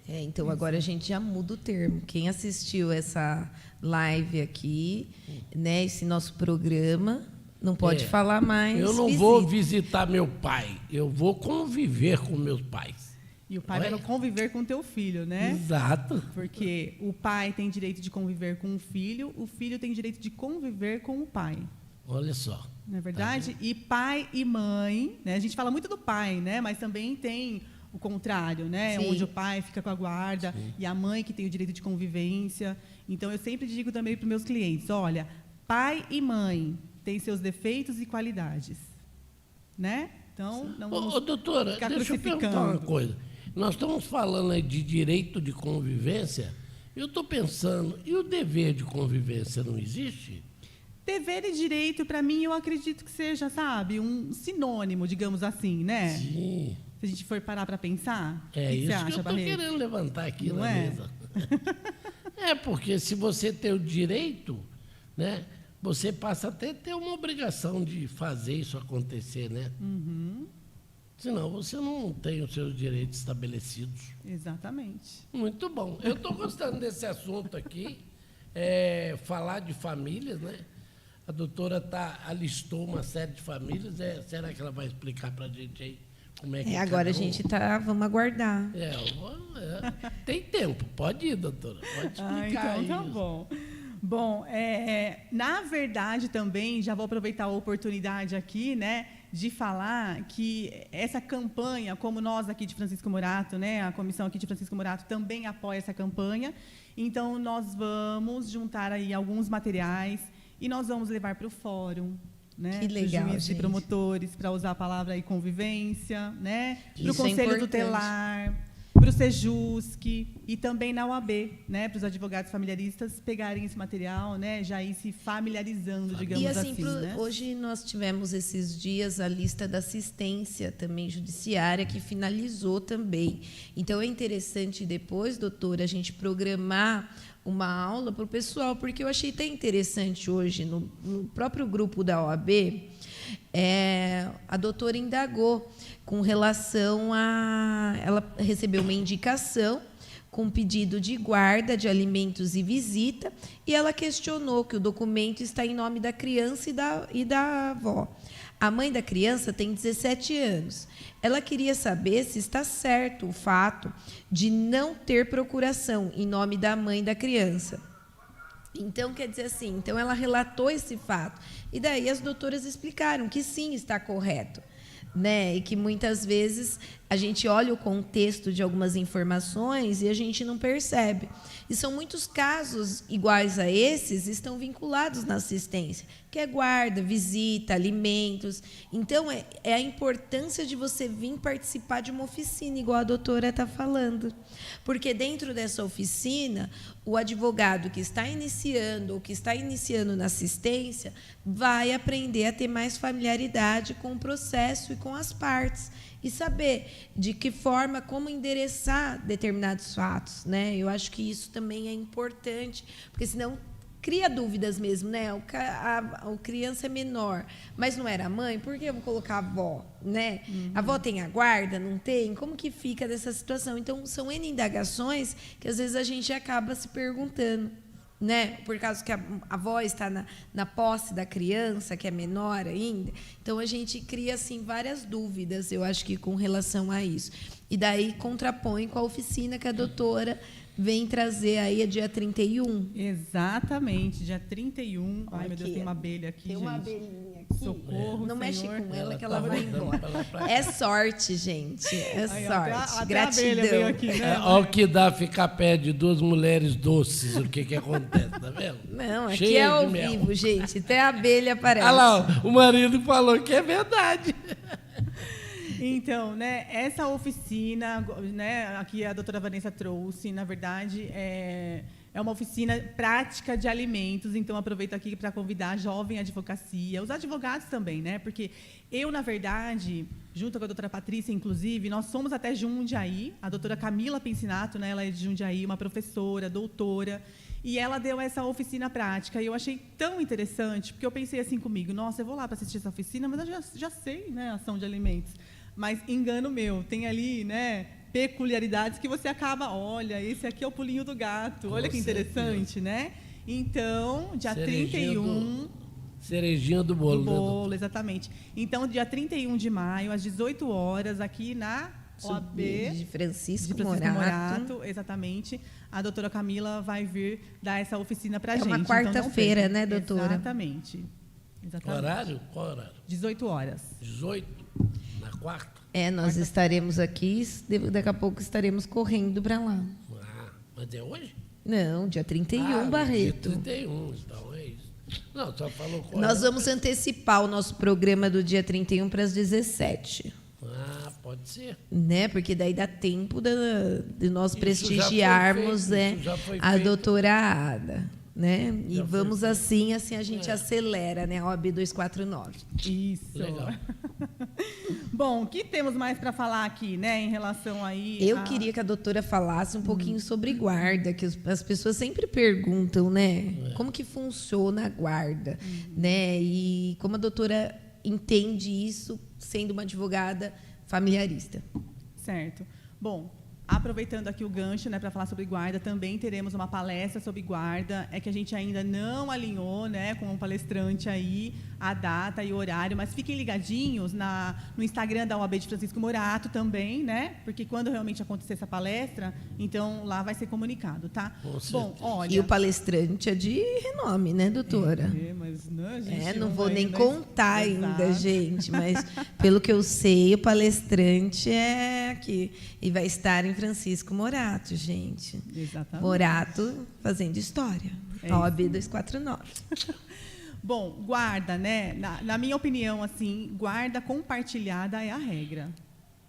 Então, agora a gente já muda o termo. Quem assistiu essa live aqui, né, esse nosso programa, não pode falar mais Eu não visita. vou visitar meu pai, eu vou conviver com meus pais. E o pai Olha. vai conviver com o teu filho, né? Exato. Porque o pai tem direito de conviver com o filho tem direito de conviver com o pai. Olha só. Não é verdade? E pai e mãe, né? A gente fala muito do pai, né? Mas também tem o contrário, né? Sim. Onde o pai fica com a guarda e a mãe que tem o direito de convivência. Então, eu sempre digo também para os meus clientes, olha, pai e mãe têm seus defeitos e qualidades, né? Então, não vamos Doutora, ficar deixa eu perguntar uma crucificando. coisa. Nós estamos falando aí de direito de convivência. Eu estou pensando, e o dever de convivência não existe? Dever e direito, para mim, eu acredito que seja, sabe, um sinônimo, digamos assim, né? Sim. Se a gente for parar para pensar, o que É você isso que acha, eu estou Barreto? querendo levantar aqui Não na é? mesa. Porque se você tem o direito, né, você passa até a ter uma obrigação de fazer isso acontecer, né? Senão você não tem os seus direitos estabelecidos. Exatamente. Muito bom. Eu estou gostando desse assunto aqui, falar de famílias, né? A doutora alistou uma série de famílias. Será que ela vai explicar para a gente aí como é que agora a gente vamos aguardar. Tem tempo, pode ir, doutora. Pode explicar então tá isso. bom. Bom, na verdade também, já vou aproveitar a oportunidade aqui, né, de falar que essa campanha, como nós aqui de Francisco Morato, né, a comissão aqui de Francisco Morato também apoia essa campanha, então nós vamos juntar aí alguns materiais e nós vamos levar para o fórum, né, que legal, juízes gente. e promotores, para usar a palavra aí convivência, né, para o Isso é Conselho importante. Tutelar, para o Sejusc e também na OAB, né, para os advogados familiaristas pegarem esse material, né, já ir se familiarizando, digamos e assim, né? hoje nós tivemos esses dias a lista da assistência também judiciária que finalizou também. Então é interessante depois, doutora, a gente programar uma aula para o pessoal, porque eu achei até interessante hoje no próprio grupo da OAB, a doutora indagou com relação a... Ela recebeu uma indicação com pedido de guarda de alimentos e visita, e ela questionou que o documento está em nome da criança e da avó. A mãe da criança tem 17 anos. Ela queria saber se está certo o fato de não ter procuração em nome da mãe da criança. Então, quer dizer assim, então ela relatou esse fato. E daí as doutoras explicaram que sim, está correto, né? E que muitas vezes a gente olha o contexto de algumas informações e a gente não percebe. E são muitos casos iguais a esses estão vinculados na assistência, que é guarda, visita, alimentos. Então, é a importância de você vir participar de uma oficina, igual a doutora está falando. Porque dentro dessa oficina, o advogado que está iniciando ou que está iniciando na assistência vai aprender a ter mais familiaridade com o processo e com as partes e saber de que forma, como endereçar determinados fatos, né? Eu acho que isso também é importante, porque senão cria dúvidas mesmo, né? A criança é menor, mas não era a mãe, por que eu vou colocar a avó, né? A avó tem a guarda, não tem? Como que fica dessa situação? Então, são N indagações que às vezes a gente acaba se perguntando, né? Por causa que a avó está na posse da criança, que é menor ainda. Então, a gente cria assim, várias dúvidas, eu acho que com relação a isso. E daí contrapõe com a oficina que a doutora vem trazer aí, dia 31. Exatamente, dia 31. Ai, meu Deus, tem uma abelha aqui, tem gente. Tem uma abelhinha aqui. Socorro, não mexe Senhor. com ela que ela vai embora. É sorte, gente. É sorte. Até Gratidão. A abelha veio aqui, né? Olha o que dá ficar perto de duas mulheres doces, o que acontece, tá vendo? Não, aqui Cheio é ao de mel. vivo, gente. Até a abelha aparece. Olha lá, ó, o marido falou que é verdade. Então, né, essa oficina, né, aqui a doutora Vanessa trouxe, na verdade, é uma oficina prática de alimentos. Então, aproveito aqui para convidar a jovem advocacia, os advogados também, né, porque eu, na verdade, junto com a doutora Patrícia, inclusive, nós somos até Jundiaí, a doutora Camila Pincinato, né, ela é de Jundiaí, uma professora, doutora, e ela deu essa oficina prática, e eu achei tão interessante, porque eu pensei assim comigo, nossa, eu vou lá para assistir essa oficina, mas eu já sei, né, a ação de alimentos. Mas engano meu, tem ali, né, peculiaridades que você acaba, olha, esse aqui é o pulinho do gato, olha que interessante, né? Então, dia 31... Cerejinha do bolo. Do bolo, exatamente. Então, dia 31 de maio, às 18 horas, aqui na OAB de Francisco Morato, exatamente. A doutora Camila vai vir dar essa oficina para a gente. É uma quarta-feira, então, né, doutora? Exatamente. Horário? Qual horário? 18 horas. 18? Na quarta? Nós estaremos aqui, daqui a pouco estaremos correndo para lá. Mas é hoje? Não, dia 31, Barreto. Dia 31, então é isso. Não, só falou qual. Nós vamos antecipar o nosso programa do dia 31 para as 17. Pode ser. Né? Porque daí dá tempo de nós Isso prestigiarmos já foi feito, a doutora Ada. né? E Já vamos foi. assim a gente acelera, né? A OAB 249. Isso. Legal. Bom, o que temos mais para falar aqui, né, em relação aí Eu queria que a doutora falasse um pouquinho sobre guarda, que as pessoas sempre perguntam, né? Como que funciona a guarda, né? E como a doutora entende isso sendo uma advogada familiarista. Certo. Bom, aproveitando aqui o gancho, né, para falar sobre guarda, também teremos uma palestra sobre guarda. É que a gente ainda não alinhou, né, com um palestrante aí a data e o horário, mas fiquem ligadinhos no Instagram da OAB de Francisco Morato também, né? Porque quando realmente acontecer essa palestra, então lá vai ser comunicado, tá? Bom, olha. E o palestrante é de renome, né, doutora? Mas não, gente, Não vou nem ainda- contar ainda, Exato. gente, mas pelo que eu sei, o palestrante é aqui. E vai estar em Francisco Morato, gente. Exatamente. Morato fazendo história. É OAB 249. Bom, guarda, né? Na minha opinião, assim, guarda compartilhada é a regra.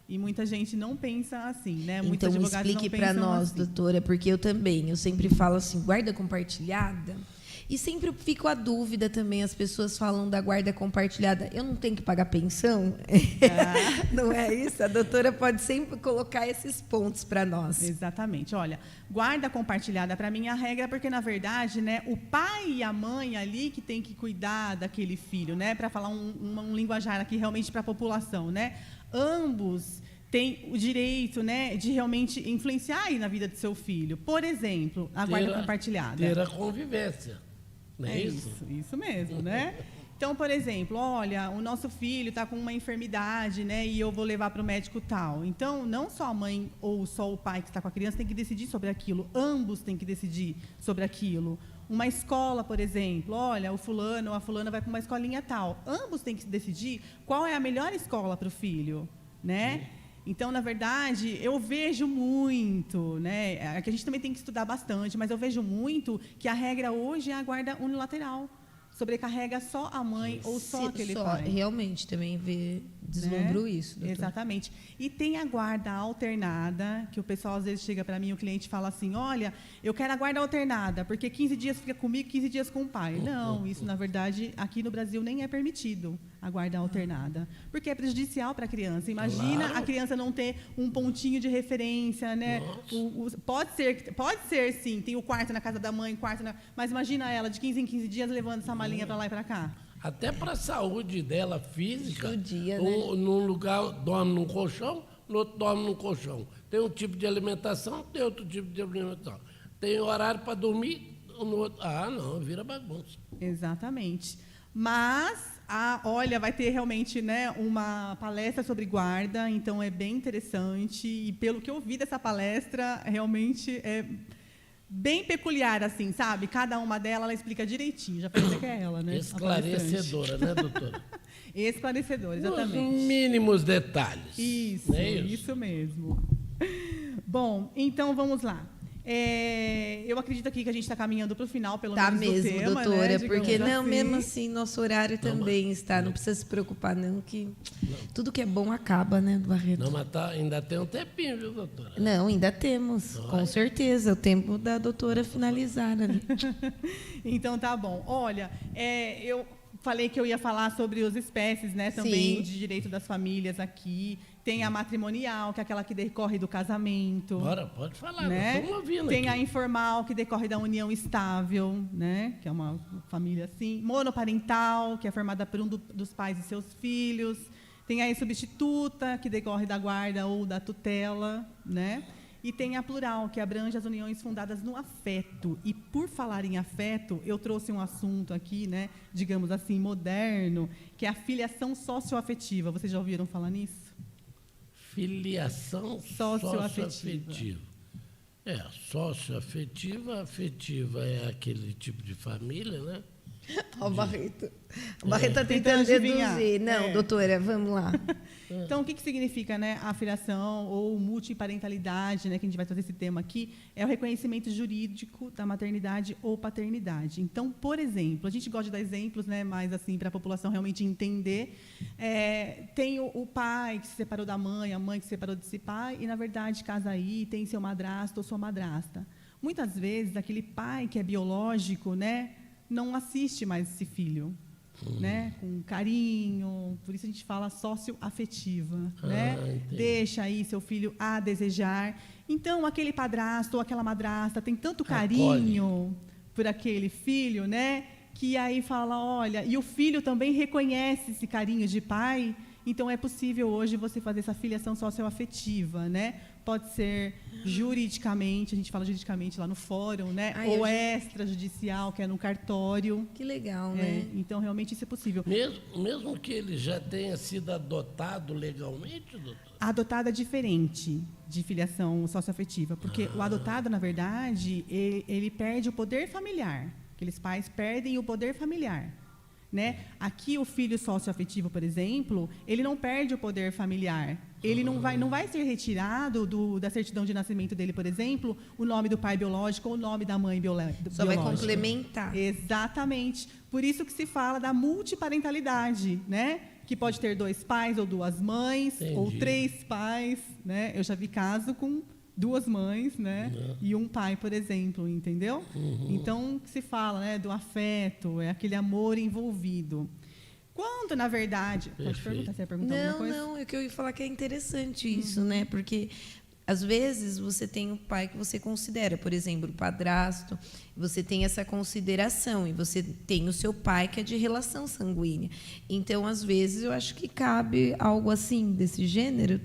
E muita gente não pensa assim, né? Muitos Então, advogados explique não para pensam nós, assim. doutora, porque eu sempre falo assim, guarda compartilhada. E sempre fico a dúvida também, as pessoas falam da guarda compartilhada. Eu não tenho que pagar pensão? Não é isso? A doutora pode sempre colocar esses pontos para nós. Exatamente. Olha, guarda compartilhada para mim é a regra porque na verdade, né, o pai e a mãe ali que tem que cuidar daquele filho, né, para falar um linguajar aqui realmente para a população, né? Ambos têm o direito, né, de realmente influenciar aí na vida do seu filho. Por exemplo, a guarda compartilhada. Ter a convivência. Não é isso? Isso mesmo, né? Então, por exemplo, olha, o nosso filho está com uma enfermidade, né? E eu vou levar para o médico tal. Então, não só a mãe ou só o pai que está com a criança tem que decidir sobre aquilo. Ambos têm que decidir sobre aquilo. Uma escola, por exemplo, olha, o fulano ou a fulana vai para uma escolinha tal. Ambos têm que decidir qual é a melhor escola para o filho, né? Então, na verdade, eu vejo muito, né? É que a gente também tem que estudar bastante, mas eu vejo muito que a regra hoje é a guarda unilateral. Sobrecarrega só a mãe ou só aquele pai. Realmente, também deslumbro isso, doutora. Exatamente. E tem a guarda alternada, que o pessoal às vezes chega para mim, o cliente fala assim, olha, eu quero a guarda alternada, porque 15 dias fica comigo, 15 dias com o pai. Não, isso, na verdade, aqui no Brasil nem é permitido, a guarda alternada, porque é prejudicial para a criança. Imagina a criança não ter um pontinho de referência, né? Pode ser, sim, tem o quarto na casa da mãe, mas imagina ela de 15 em 15 dias levando essa malinha para lá e para cá. Até para a saúde dela física, Judia, né? num lugar dorme num colchão, no outro dorme num colchão. Tem um tipo de alimentação, tem outro tipo de alimentação. Tem horário para dormir, no outro. Não, vira bagunça. Exatamente. Mas, olha, vai ter realmente, né, uma palestra sobre guarda, então é bem interessante. E pelo que eu vi dessa palestra, realmente é bem peculiar, assim, sabe? Cada uma delas, ela explica direitinho. Já parece que é ela, né? Esclarecedora, né, doutora? Esclarecedora, exatamente. Nos mínimos detalhes. Isso, não é isso mesmo. Bom, então vamos lá. Eu acredito aqui que a gente está caminhando para o final, pelo menos, mesmo, do tema, doutora, né? porque Digamos mesmo assim, nosso horário também está. Não precisa se preocupar, não, que tudo que é bom acaba, né, do Barreto? Não, mas ainda tem um tempinho, viu, doutora? Não, ainda temos, com certeza. O tempo da doutora finalizar ali. Então, tá bom. Olha, eu falei que eu ia falar sobre as espécies, né, também Sim. de direito das famílias aqui. Tem a matrimonial, que é aquela que decorre do casamento. Bora, pode falar, Né? nós estamos ouvindo Tem a aqui. informal, que decorre da união estável, né? Que é uma família assim. Monoparental, que é formada por um dos pais e seus filhos. Tem a substituta, que decorre da guarda ou da tutela, né? E tem a plural, que abrange as uniões fundadas no afeto. E por falar em afeto, eu trouxe um assunto aqui, né, digamos assim, moderno, que é a filiação socioafetiva. Vocês já ouviram falar nisso? Filiação socioafetiva. Socioafetiva, afetiva é aquele tipo de família, né? Ó, o Barreto. O Barreto está Tentando tentando adivinhar. deduzir. Não, doutora, vamos lá. Então, o que significa, né, a filiação ou multiparentalidade, né, que a gente vai trazer esse tema aqui, é o reconhecimento jurídico da maternidade ou paternidade. Então, por exemplo, a gente gosta de dar exemplos, né, mais assim, para a população realmente entender. Tem o pai que se separou da mãe, a mãe que se separou desse pai, e, na verdade, casa aí, tem seu madrasto ou sua madrasta. muitas vezes aquele pai que é biológico, né, não assiste mais esse filho, né, com carinho, por isso a gente fala socioafetiva, né? Entendi. Deixa aí seu filho a desejar. Então, aquele padrasto ou aquela madrasta tem tanto Acolhe. carinho por aquele filho, né, que aí fala, olha, e o filho também reconhece esse carinho de pai, então é possível hoje você fazer essa filiação socioafetiva, né? Pode ser juridicamente, a gente fala juridicamente lá no fórum, né? Ou extrajudicial, que é no cartório. Que legal, né? Então, realmente, isso é possível. Mesmo que ele já tenha sido adotado legalmente, doutor? Adotado é diferente de filiação socioafetiva, porque o adotado, na verdade, ele perde o poder familiar. Aqueles pais perdem o poder familiar, né? Aqui, o filho socioafetivo, por exemplo, ele não perde o poder familiar. Ele não vai ser retirado da certidão de nascimento dele, por exemplo, o nome do pai biológico ou o nome da mãe biológica. Só vai complementar. Exatamente. Por isso que se fala da multiparentalidade, né? Que pode ter 2 pais ou 2 mães, Entendi. ou 3 pais, né? Eu já vi caso com 2 mães, né? E um pai, por exemplo, entendeu? Então, o que se fala, né? Do afeto, é aquele amor envolvido. Quando, na verdade... Perfeito. Pode perguntar, você ia perguntar alguma coisa? Não, é que eu ia falar que é interessante isso, né? Porque, às vezes, você tem um pai que você considera, por exemplo, o padrasto, você tem essa consideração, e você tem o seu pai que é de relação sanguínea. Então, às vezes, eu acho que cabe algo assim, desse gênero.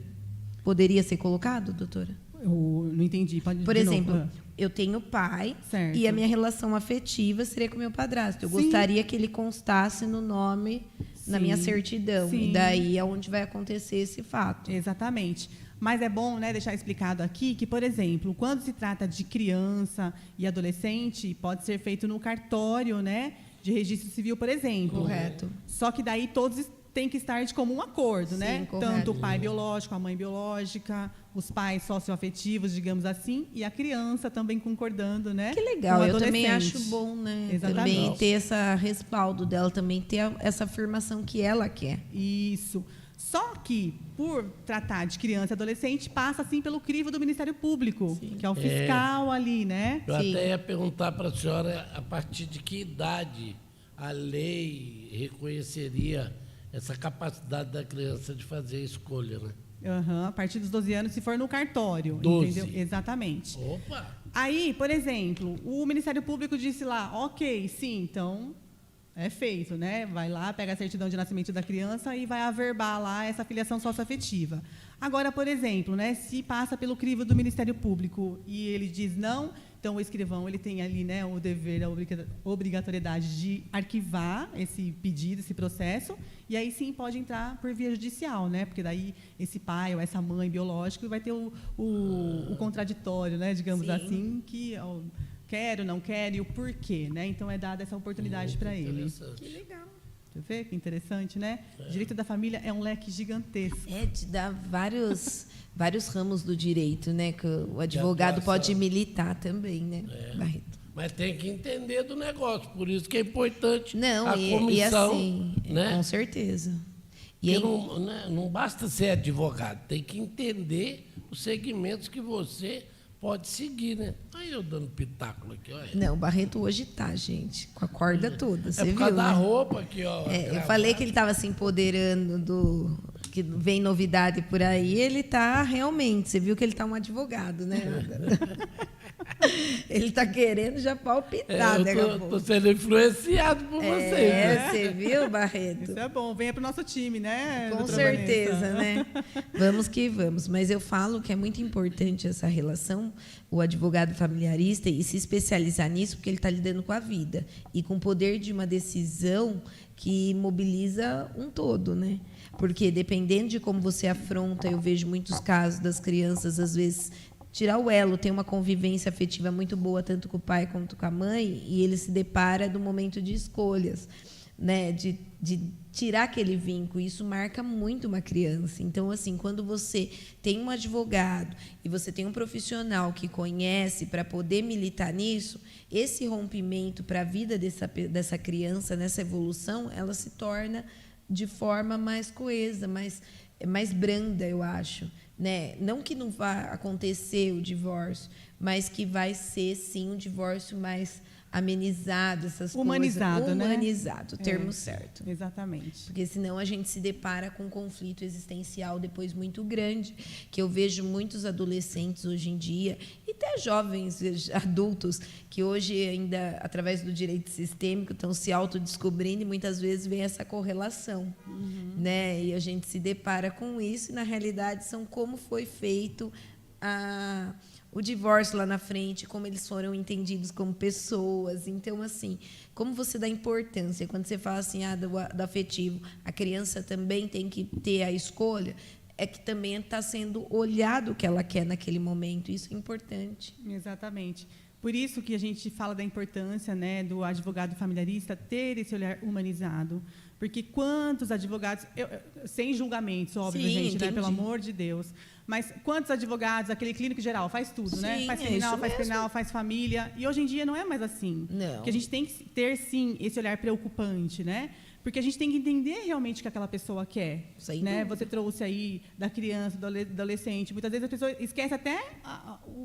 Poderia ser colocado, doutora? Eu não entendi. Pode Por de exemplo, novo. eu tenho pai Certo. e a minha relação afetiva seria com o meu padrasto. Eu Sim. gostaria que ele constasse no nome, na minha Sim. certidão. Sim. E daí é onde vai acontecer esse fato. Exatamente. Mas é bom, né, deixar explicado aqui que, por exemplo, quando se trata de criança e adolescente, pode ser feito no cartório, né, de registro civil, por exemplo. Correto. Só que daí todos têm que estar de comum acordo, Sim, né? correto. Tanto o pai biológico, a mãe biológica, os pais socioafetivos, digamos assim, e a criança também concordando, né? Que legal, com o eu também adolescente. acho bom, né? Exatamente. Também ter esse respaldo dela, também ter essa afirmação que ela quer. Isso. Só que, por tratar de criança e adolescente, passa, assim, pelo crivo do Ministério Público, que é o fiscal ali, né? Eu Sim. até ia perguntar para a senhora a partir de que idade a lei reconheceria essa capacidade da criança de fazer a escolha, né? A partir dos 12 anos, se for no cartório, 12. entendeu? Exatamente. Opa! Aí, por exemplo, o Ministério Público disse lá, ok, sim, então é feito, né? Vai lá, pega a certidão de nascimento da criança e vai averbar lá essa filiação socioafetiva. Agora, por exemplo, né, se passa pelo crivo do Ministério Público e ele diz não, então o escrivão ele tem ali, né, o dever, a obrigatoriedade de arquivar esse pedido, esse processo, e aí sim pode entrar por via judicial, né? Porque daí esse pai ou essa mãe biológica vai ter o contraditório, né, digamos Sim. assim, que ó, quero, não quero e o porquê, né? Então é dada essa oportunidade para ele. Interessante. Que legal. Você vê que interessante, né? Direito da família é um leque gigantesco. Te dá vários ramos do direito, né? Que o advogado atuação. pode militar também, né, Barreto? Mas tem que entender do negócio, por isso que é importante Não, a comissão, e assim, né? com certeza. E Porque aí, não basta ser advogado, tem que entender os segmentos que você pode seguir, né? Aí eu dando pitáculo aqui, olha. não, o Barreto hoje tá, gente, com a corda toda, você É por viu, causa da né? roupa aqui, ó. Eu gravata. falei que ele estava se empoderando que vem novidade por aí, ele está realmente, você viu que ele está um advogado, né? Ele está querendo já palpitar, daqui a eu pouco. tô sendo influenciado por vocês, né? Você viu, Barreto? Isso é bom. Venha para o nosso time, né? Com doutora certeza, Vanessa? né? Vamos que vamos. Mas eu falo que é muito importante essa relação, o advogado familiarista, e se especializar nisso, porque ele está lidando com a vida e com o poder de uma decisão que mobiliza um todo, né? Porque, dependendo de como você afronta, eu vejo muitos casos das crianças, às vezes, tirar o elo, tem uma convivência afetiva muito boa, tanto com o pai quanto com a mãe, e ele se depara do momento de escolhas, né? De tirar aquele vínculo. Isso marca muito uma criança. Então, assim, quando você tem um advogado e você tem um profissional que conhece para poder militar nisso, esse rompimento para a vida dessa criança, nessa evolução, ela se torna de forma mais coesa, mais branda, eu acho. né? Não que não vá acontecer o divórcio, mas que vai ser, sim, um divórcio mais amenizado, essas Humanizado, coisas. né? Humanizado, o termo certo. Exatamente. Porque senão a gente se depara com um conflito existencial depois muito grande, que eu vejo muitos adolescentes hoje em dia, e até jovens adultos, que hoje ainda, através do direito sistêmico, estão se autodescobrindo e muitas vezes vem essa correlação. Né? E a gente se depara com isso, e na realidade são como foi feito o divórcio lá na frente, como eles foram entendidos como pessoas. Então, assim, como você dá importância, quando você fala assim, do afetivo, a criança também tem que ter a escolha, é que também está sendo olhado o que ela quer naquele momento. Isso é importante. Exatamente. Por isso que a gente fala da importância, né, do advogado familiarista ter esse olhar humanizado. Porque quantos advogados, sem julgamentos, óbvio, Sim, gente, né, entendi. pelo amor de Deus, mas quantos advogados, aquele clínico geral, faz tudo, né? Sim, Faz é criminal, isso faz mesmo. penal, faz família. E hoje em dia não é mais assim. Não. Porque a gente tem que ter, sim, esse olhar preocupante, né? Porque a gente tem que entender realmente o que aquela pessoa quer. Sem Né? dúvida. Você trouxe aí da criança, do adolescente. Muitas vezes a pessoa esquece até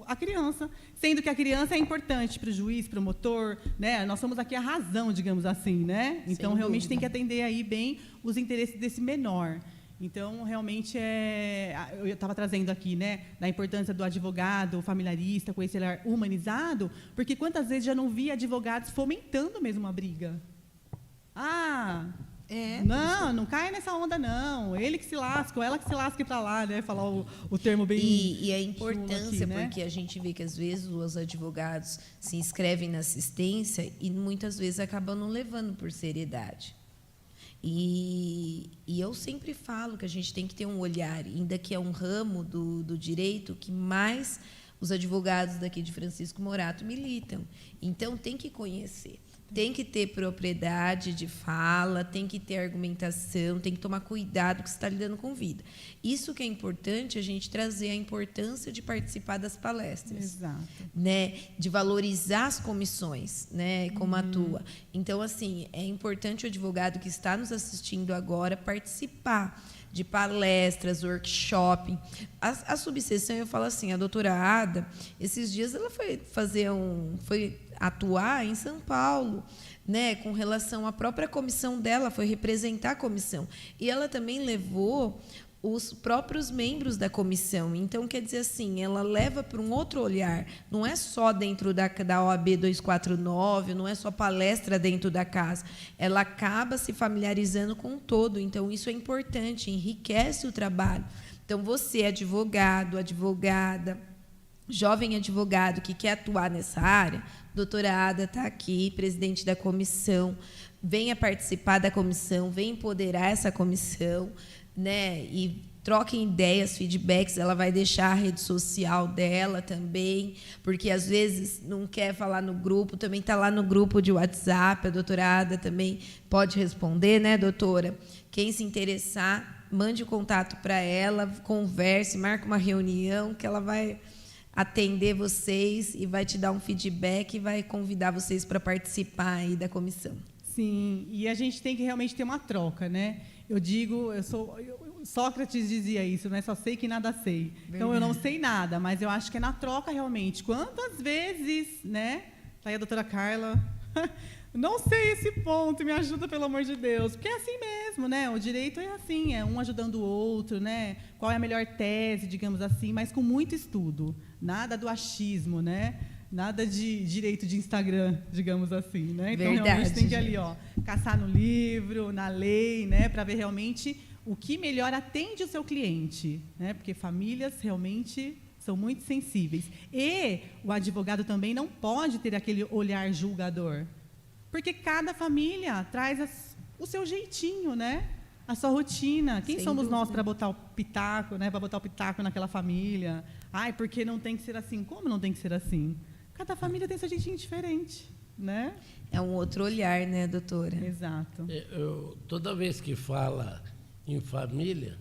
a criança, sendo que a criança é importante para o juiz, para o motor, né? Nós somos aqui a razão, digamos assim, né? Então, Sem realmente dúvida. tem que atender aí bem os interesses desse menor. Então, realmente, eu estava trazendo aqui, né, da importância do advogado familiarista, com esse olhar humanizado, porque quantas vezes já não vi advogados fomentando mesmo uma briga? Não cai nessa onda, não. Ele que se lasca, ou ela que se lasque para lá, né? Falar o termo bem E a chulo importância, aqui, né? porque a gente vê que, às vezes, os advogados se inscrevem na assistência e, muitas vezes, acabam não levando por seriedade. E eu sempre falo que a gente tem que ter um olhar, ainda que é um ramo do direito que mais os advogados daqui de Francisco Morato militam. Então, tem que conhecer. Tem que ter propriedade de fala, tem que ter argumentação, tem que tomar cuidado que você está lidando com vida. Isso que é importante, a gente trazer a importância de participar das palestras. Exato. Né, de valorizar as comissões, né, como atua. Então, assim, é importante o advogado que está nos assistindo agora participar de palestras, workshop. A subseção, eu falo assim, a doutora Ada, esses dias ela foi atuar em São Paulo, né, com relação à própria comissão dela, foi representar a comissão. E ela também levou os próprios membros da comissão. Então, quer dizer assim, ela leva para um outro olhar. Não é só dentro da OAB 249, não é só palestra dentro da casa. Ela acaba se familiarizando com o todo. Então, isso é importante, enriquece o trabalho. Então, você, advogado, advogada, jovem advogado que quer atuar nessa área, doutora Ada está aqui, presidente da comissão, venha participar da comissão, venha empoderar essa comissão, né? E troquem ideias, feedbacks, ela vai deixar a rede social dela também, porque às vezes não quer falar no grupo, também está lá no grupo de WhatsApp, a doutora Ada também pode responder, né, doutora? Quem se interessar, mande o contato para ela, converse, marque uma reunião, que ela vai atender vocês e vai te dar um feedback e vai convidar vocês para participar aí da comissão. Sim, e a gente tem que realmente ter uma troca, né? Sócrates dizia isso, né? Só sei que nada sei. Verdade. Então, eu não sei nada, mas eu acho que é na troca realmente. Quantas vezes, né? Tá aí a doutora Carla. Não sei esse ponto, me ajuda, pelo amor de Deus. Porque é assim mesmo, né? O direito é assim, é um ajudando o outro, né? Qual é a melhor tese, digamos assim, mas com muito estudo. Nada do achismo, né? Nada de direito de Instagram, digamos assim, né? Então, Verdade, realmente tem que ali, gente. caçar no livro, na lei, né? Para ver realmente o que melhor atende o seu cliente, né? Porque famílias realmente são muito sensíveis. E o advogado também não pode ter aquele olhar julgador. Porque cada família traz o seu jeitinho, né? A sua rotina. Quem Sem somos nós dúvida. para botar o pitaco, né? Para botar o pitaco naquela família? Ai, porque não tem que ser assim. Como não tem que ser assim? Cada família tem seu jeitinho diferente, né? É um outro olhar, né, doutora? Exato. Toda vez que fala em família,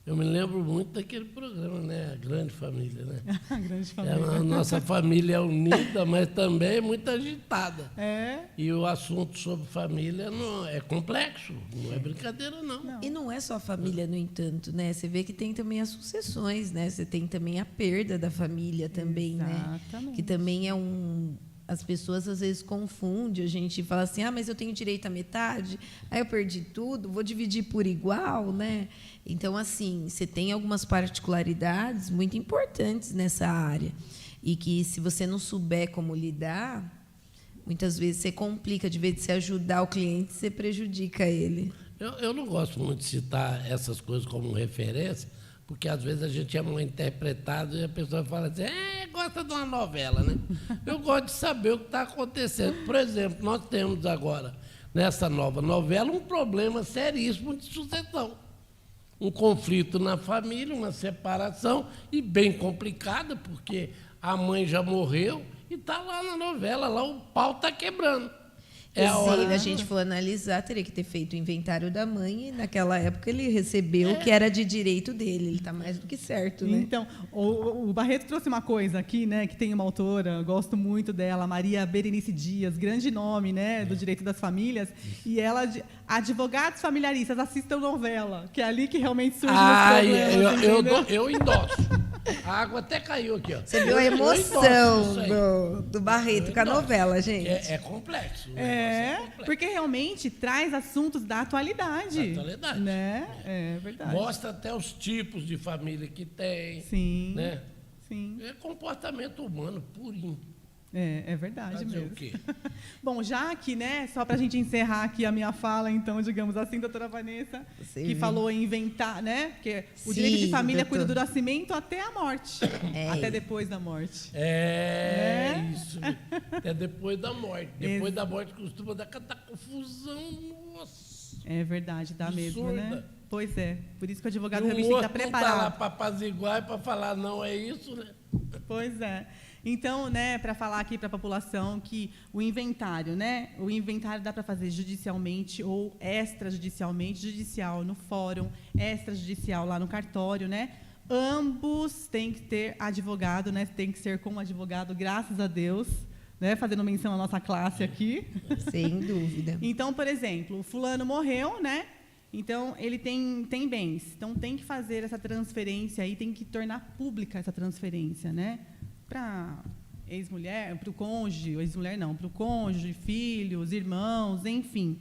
Eu me lembro muito daquele programa, né? A Grande Família, né? A grande família. A nossa família é unida, mas também é muito agitada. É. E o assunto sobre família não, é complexo, não é brincadeira, não. E não é só a família, no entanto, né? Você vê que tem também as sucessões, né? Você tem também a perda da família também, né? Exatamente. Que também é um... As pessoas às vezes confundem, a gente fala assim, mas eu tenho direito à metade, aí eu perdi tudo, vou dividir por igual, né? Então, assim, você tem algumas particularidades muito importantes nessa área e que, se você não souber como lidar, muitas vezes você complica, de vez de você ajudar o cliente, você prejudica ele. Eu não gosto muito de citar essas coisas como referência, porque às vezes a gente é mal interpretado e a pessoa fala assim, gosta de uma novela, né? Eu gosto de saber o que está acontecendo. Por exemplo, nós temos agora, nessa nova novela, um problema seríssimo de sucessão. Um conflito na família, uma separação, e bem complicada, porque a mãe já morreu e está lá na novela, lá o pau está quebrando. Se a gente for analisar, teria que ter feito o inventário da mãe e, naquela época, ele recebeu o que era de direito dele. Ele está mais do que certo, né? Então, o Barreto trouxe uma coisa aqui, né, que tem uma autora, gosto muito dela, Maria Berenice Dias, grande nome, né, do direito das famílias, e ela, advogados familiaristas, assistam novela, que é ali que realmente surge os problemas. Eu endosso. A água até caiu aqui, ó. Você viu a emoção do Barreto com a novela, gente? É complexo. Complexo. Porque realmente traz assuntos da atualidade. Né? É verdade. Mostra até os tipos de família que tem. Sim. Né? Sim. É comportamento humano purinho. É verdade mesmo. O quê? Bom, já que, né, só para a gente encerrar aqui a minha fala, então, digamos assim, doutora Vanessa, que falou em inventar, né? Porque o direito de família cuida do nascimento até a morte. Até depois da morte. Isso. Até depois da morte. Depois da morte costuma dar cada confusão. Nossa. É verdade, dá mesmo, né? Pois é. Por isso que o advogado e realmente tem que estar preparado. Não tá lá para apaziguar e para falar, não, é isso, né? Pois é. Então, né, para falar aqui para a população que o inventário, né, o inventário dá para fazer judicialmente ou extrajudicialmente, judicial no fórum, extrajudicial lá no cartório, né? Ambos têm que ter advogado, né? Tem que ser com advogado, graças a Deus, né? Fazendo menção à nossa classe aqui. Sem dúvida. Então, por exemplo, o fulano morreu, né? Então, ele tem bens. Então, tem que fazer essa transferência aí, tem que tornar pública essa transferência, né? Para ex-mulher, para o cônjuge, ex-mulher não, para o cônjuge, filhos, irmãos, enfim.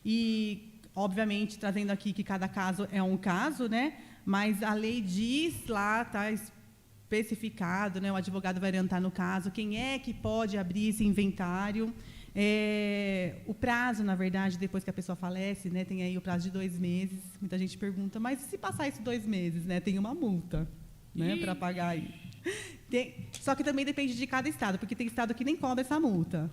E, obviamente, trazendo aqui que cada caso é um caso, né? Mas a lei diz lá, está especificado, né? O advogado vai orientar no caso, quem é que pode abrir esse inventário. O prazo, na verdade, depois que a pessoa falece, né? Tem aí o prazo de 2 meses. Muita gente pergunta, mas se passar esses 2 meses, né? Tem uma multa, né? Para pagar aí. Só que também depende de cada estado, porque tem estado que nem cobra essa multa.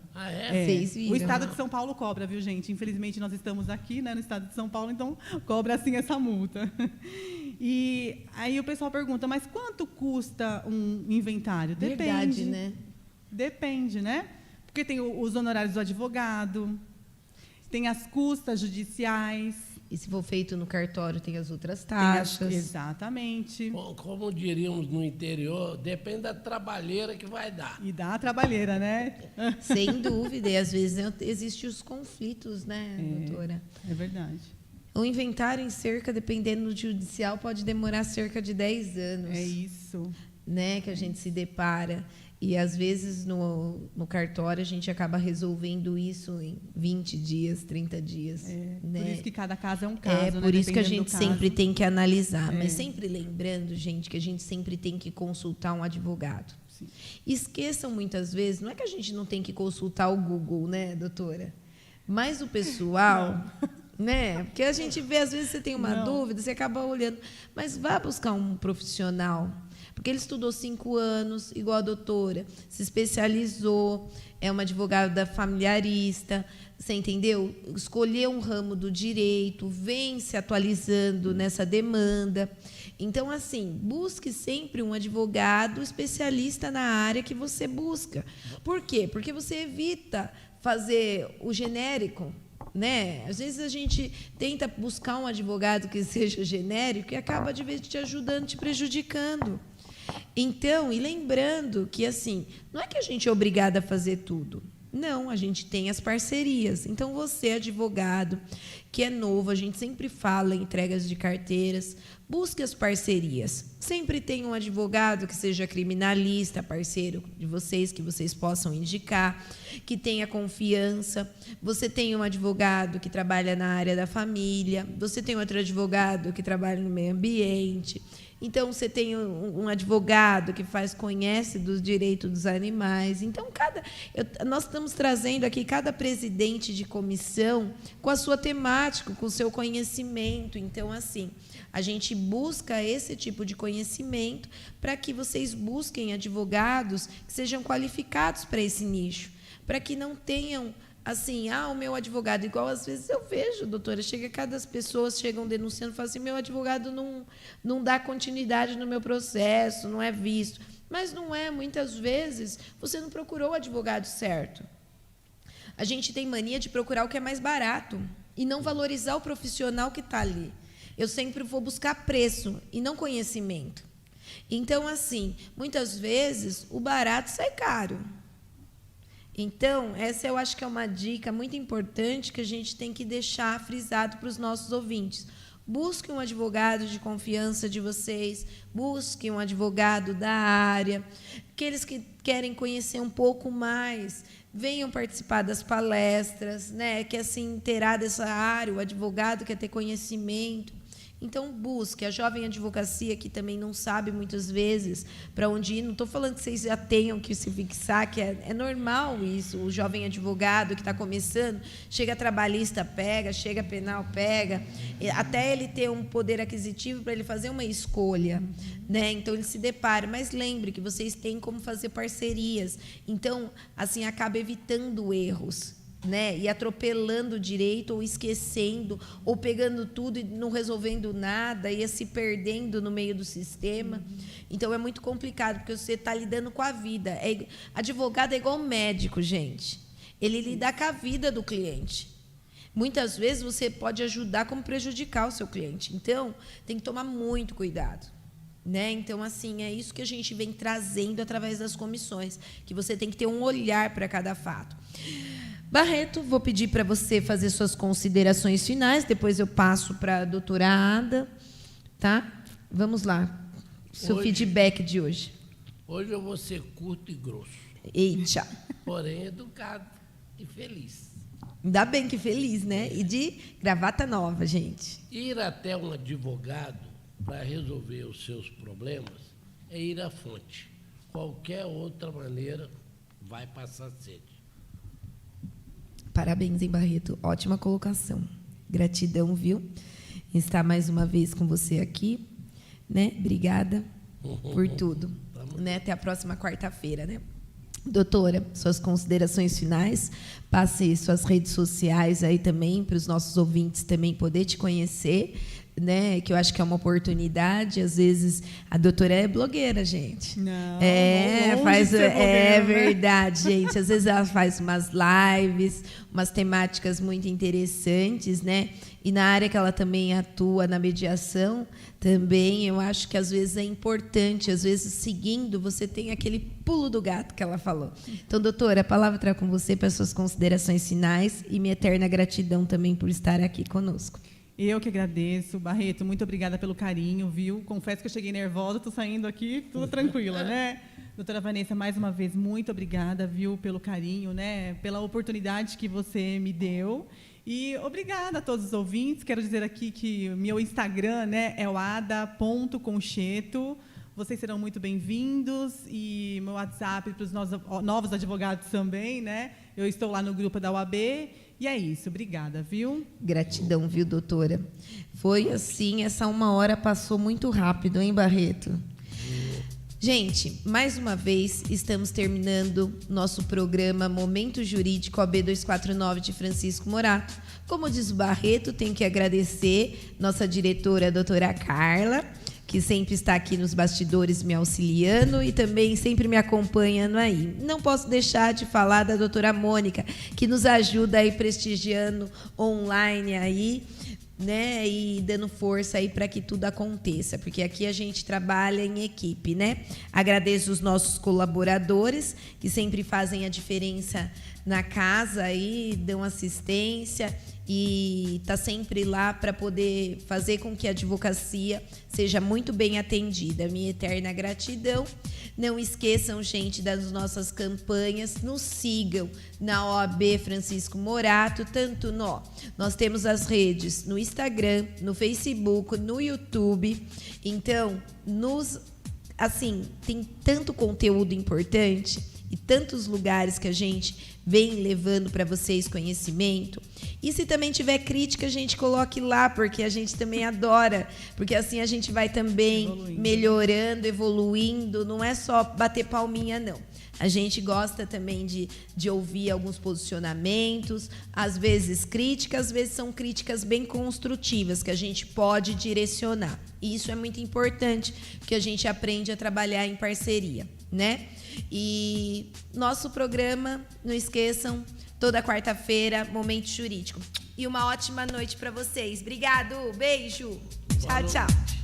Vocês viram? O estado de São Paulo cobra, viu, gente? Infelizmente, nós estamos aqui, né, no estado de São Paulo, então cobra, sim, essa multa. E aí o pessoal pergunta, mas quanto custa um inventário? Depende. Verdade, né? Depende, né? Porque tem os honorários do advogado, tem as custas judiciais. E se for feito no cartório, tem as outras taxas. Exatamente. Como diríamos no interior, depende da trabalheira que vai dar. E dá a trabalheira, né? Sem dúvida. E, às vezes, existem os conflitos, né, doutora? É verdade. O inventário em cerca, dependendo do judicial, pode demorar cerca de 10 anos. É isso. Né, que a gente se depara. E, às vezes, no cartório, a gente acaba resolvendo isso em 20 dias, 30 dias. Né? Por isso que cada caso é um caso. Por né? isso que a gente sempre tem que analisar. Mas sempre lembrando, gente, que a gente sempre tem que consultar um advogado. Sim. Esqueçam, muitas vezes, não é que a gente não tem que consultar o Google, né, doutora? Mas o pessoal... Né? Porque a gente vê, às vezes, você tem uma dúvida, você acaba olhando. Mas vá buscar um profissional. Porque ele estudou 5 anos, igual a doutora, se especializou, é uma advogada familiarista, você entendeu? Escolheu um ramo do direito, vem se atualizando nessa demanda. Então, assim, busque sempre um advogado especialista na área que você busca. Por quê? Porque você evita fazer o genérico. né? Às vezes a gente tenta buscar um advogado que seja genérico e acaba, de vez de te ajudando, te prejudicando. Então, e lembrando que, assim, não é que a gente é obrigada a fazer tudo. Não, a gente tem as parcerias. Então, você, advogado, que é novo, a gente sempre fala em entregas de carteiras, busque as parcerias. Sempre tem um advogado que seja criminalista, parceiro de vocês, que vocês possam indicar, que tenha confiança. Você tem um advogado que trabalha na área da família, você tem outro advogado que trabalha no meio ambiente. Então, você tem um advogado que conhece dos direitos dos animais. Então, nós estamos trazendo aqui cada presidente de comissão com a sua temática, com o seu conhecimento. Então, assim, a gente busca esse tipo de conhecimento para que vocês busquem advogados que sejam qualificados para esse nicho, para que não tenham assim, o meu advogado, igual às vezes eu vejo, doutora, cada pessoas chegam denunciando, falam assim, meu advogado não dá continuidade no meu processo, não é visto. Mas não é, muitas vezes, você não procurou o advogado certo. A gente tem mania de procurar o que é mais barato e não valorizar o profissional que está ali. Eu sempre vou buscar preço e não conhecimento. Então, assim, muitas vezes, o barato sai caro. Então, essa eu acho que é uma dica muito importante que a gente tem que deixar frisado para os nossos ouvintes. Busque um advogado de confiança de vocês, busque um advogado da área. Aqueles que querem conhecer um pouco mais, venham participar das palestras, né? Que assim, terá dessa área, o advogado quer ter conhecimento. Então, busque. A jovem advocacia, que também não sabe, muitas vezes, para onde ir. Não estou falando que vocês já tenham que se fixar, que é normal isso. O jovem advogado que está começando, chega trabalhista, pega, chega penal, pega, até ele ter um poder aquisitivo para ele fazer uma escolha, né? Então, ele se depara. Mas lembre que vocês têm como fazer parcerias. Então, assim, acaba evitando erros, né? E atropelando o direito, ou esquecendo, ou pegando tudo e não resolvendo nada, ia se perdendo no meio do sistema. Então, é muito complicado, porque você está lidando com a vida. Advogado é igual médico, gente. Ele lida com a vida do cliente. Muitas vezes, você pode ajudar como prejudicar o seu cliente. Então, tem que tomar muito cuidado. Né? Então, assim, é isso que a gente vem trazendo através das comissões, que você tem que ter um olhar para cada fato. Barreto, vou pedir para você fazer suas considerações finais, depois eu passo para a doutora Ada, tá? Vamos lá, seu feedback de hoje. Hoje eu vou ser curto e grosso. Eita. Porém, educado e feliz. Ainda bem que feliz, né? E de gravata nova, gente. Ir até um advogado para resolver os seus problemas é ir à fonte. Qualquer outra maneira vai passar sede. Parabéns, hein, Barreto? Ótima colocação. Gratidão, viu? Estar mais uma vez com você aqui, né? Obrigada por tudo. Né? Até a próxima quarta-feira, né? Doutora, suas considerações finais, passe suas redes sociais aí também para os nossos ouvintes também poder te conhecer, né? Que eu acho que é uma oportunidade. Às vezes a doutora é blogueira, gente. Não, verdade, gente. Às vezes ela faz umas lives, umas temáticas muito interessantes, né? E na área que ela também atua, na mediação, também eu acho que às vezes é importante, às vezes seguindo, você tem aquele pulo do gato que ela falou. Então, doutora, a palavra está com você para suas considerações finais e minha eterna gratidão também por estar aqui conosco. Eu que agradeço, Barreto, muito obrigada pelo carinho, viu? Confesso que eu cheguei nervosa, estou saindo aqui tudo tranquila, né? Doutora Vanessa, mais uma vez, muito obrigada, viu, pelo carinho, né? Pela oportunidade que você me deu. E obrigada a todos os ouvintes. Quero dizer aqui que meu Instagram, né, é o ada.concheto. Vocês serão muito bem-vindos. E meu WhatsApp para os novos advogados também, né? Eu estou lá no grupo da UAB. E é isso, obrigada, viu? Gratidão, viu, doutora? Foi assim, essa 1 hora passou muito rápido, hein, Barreto? Gente, mais uma vez, estamos terminando nosso programa Momento Jurídico OAB 249 de Francisco Morato. Como diz o Barreto, tenho que agradecer nossa diretora, a doutora Carla, que sempre está aqui nos bastidores me auxiliando e também sempre me acompanhando aí. Não posso deixar de falar da doutora Mônica, que nos ajuda aí prestigiando online aí, né, e dando força aí para que tudo aconteça, porque aqui a gente trabalha em equipe, né? Agradeço os nossos colaboradores que sempre fazem a diferença na casa aí, dão assistência e tá sempre lá para poder fazer com que a advocacia seja muito bem atendida. Minha eterna gratidão. Não esqueçam, gente, das nossas campanhas. Nos sigam na OAB Francisco Morato, tanto nós temos as redes no Instagram, no Facebook, no YouTube. Então, tem tanto conteúdo importante e tantos lugares que a gente vem levando para vocês conhecimento. E se também tiver crítica, a gente coloque lá, porque a gente também adora, porque assim a gente vai também melhorando, evoluindo, não é só bater palminha, não. A gente gosta também de ouvir alguns posicionamentos, às vezes críticas, às vezes são críticas bem construtivas, que a gente pode direcionar. E isso é muito importante, porque a gente aprende a trabalhar em parceria, né? E nosso programa, não esqueçam, toda quarta-feira, Momento Jurídico. E uma ótima noite para vocês. Obrigado, beijo. Tchau, tchau.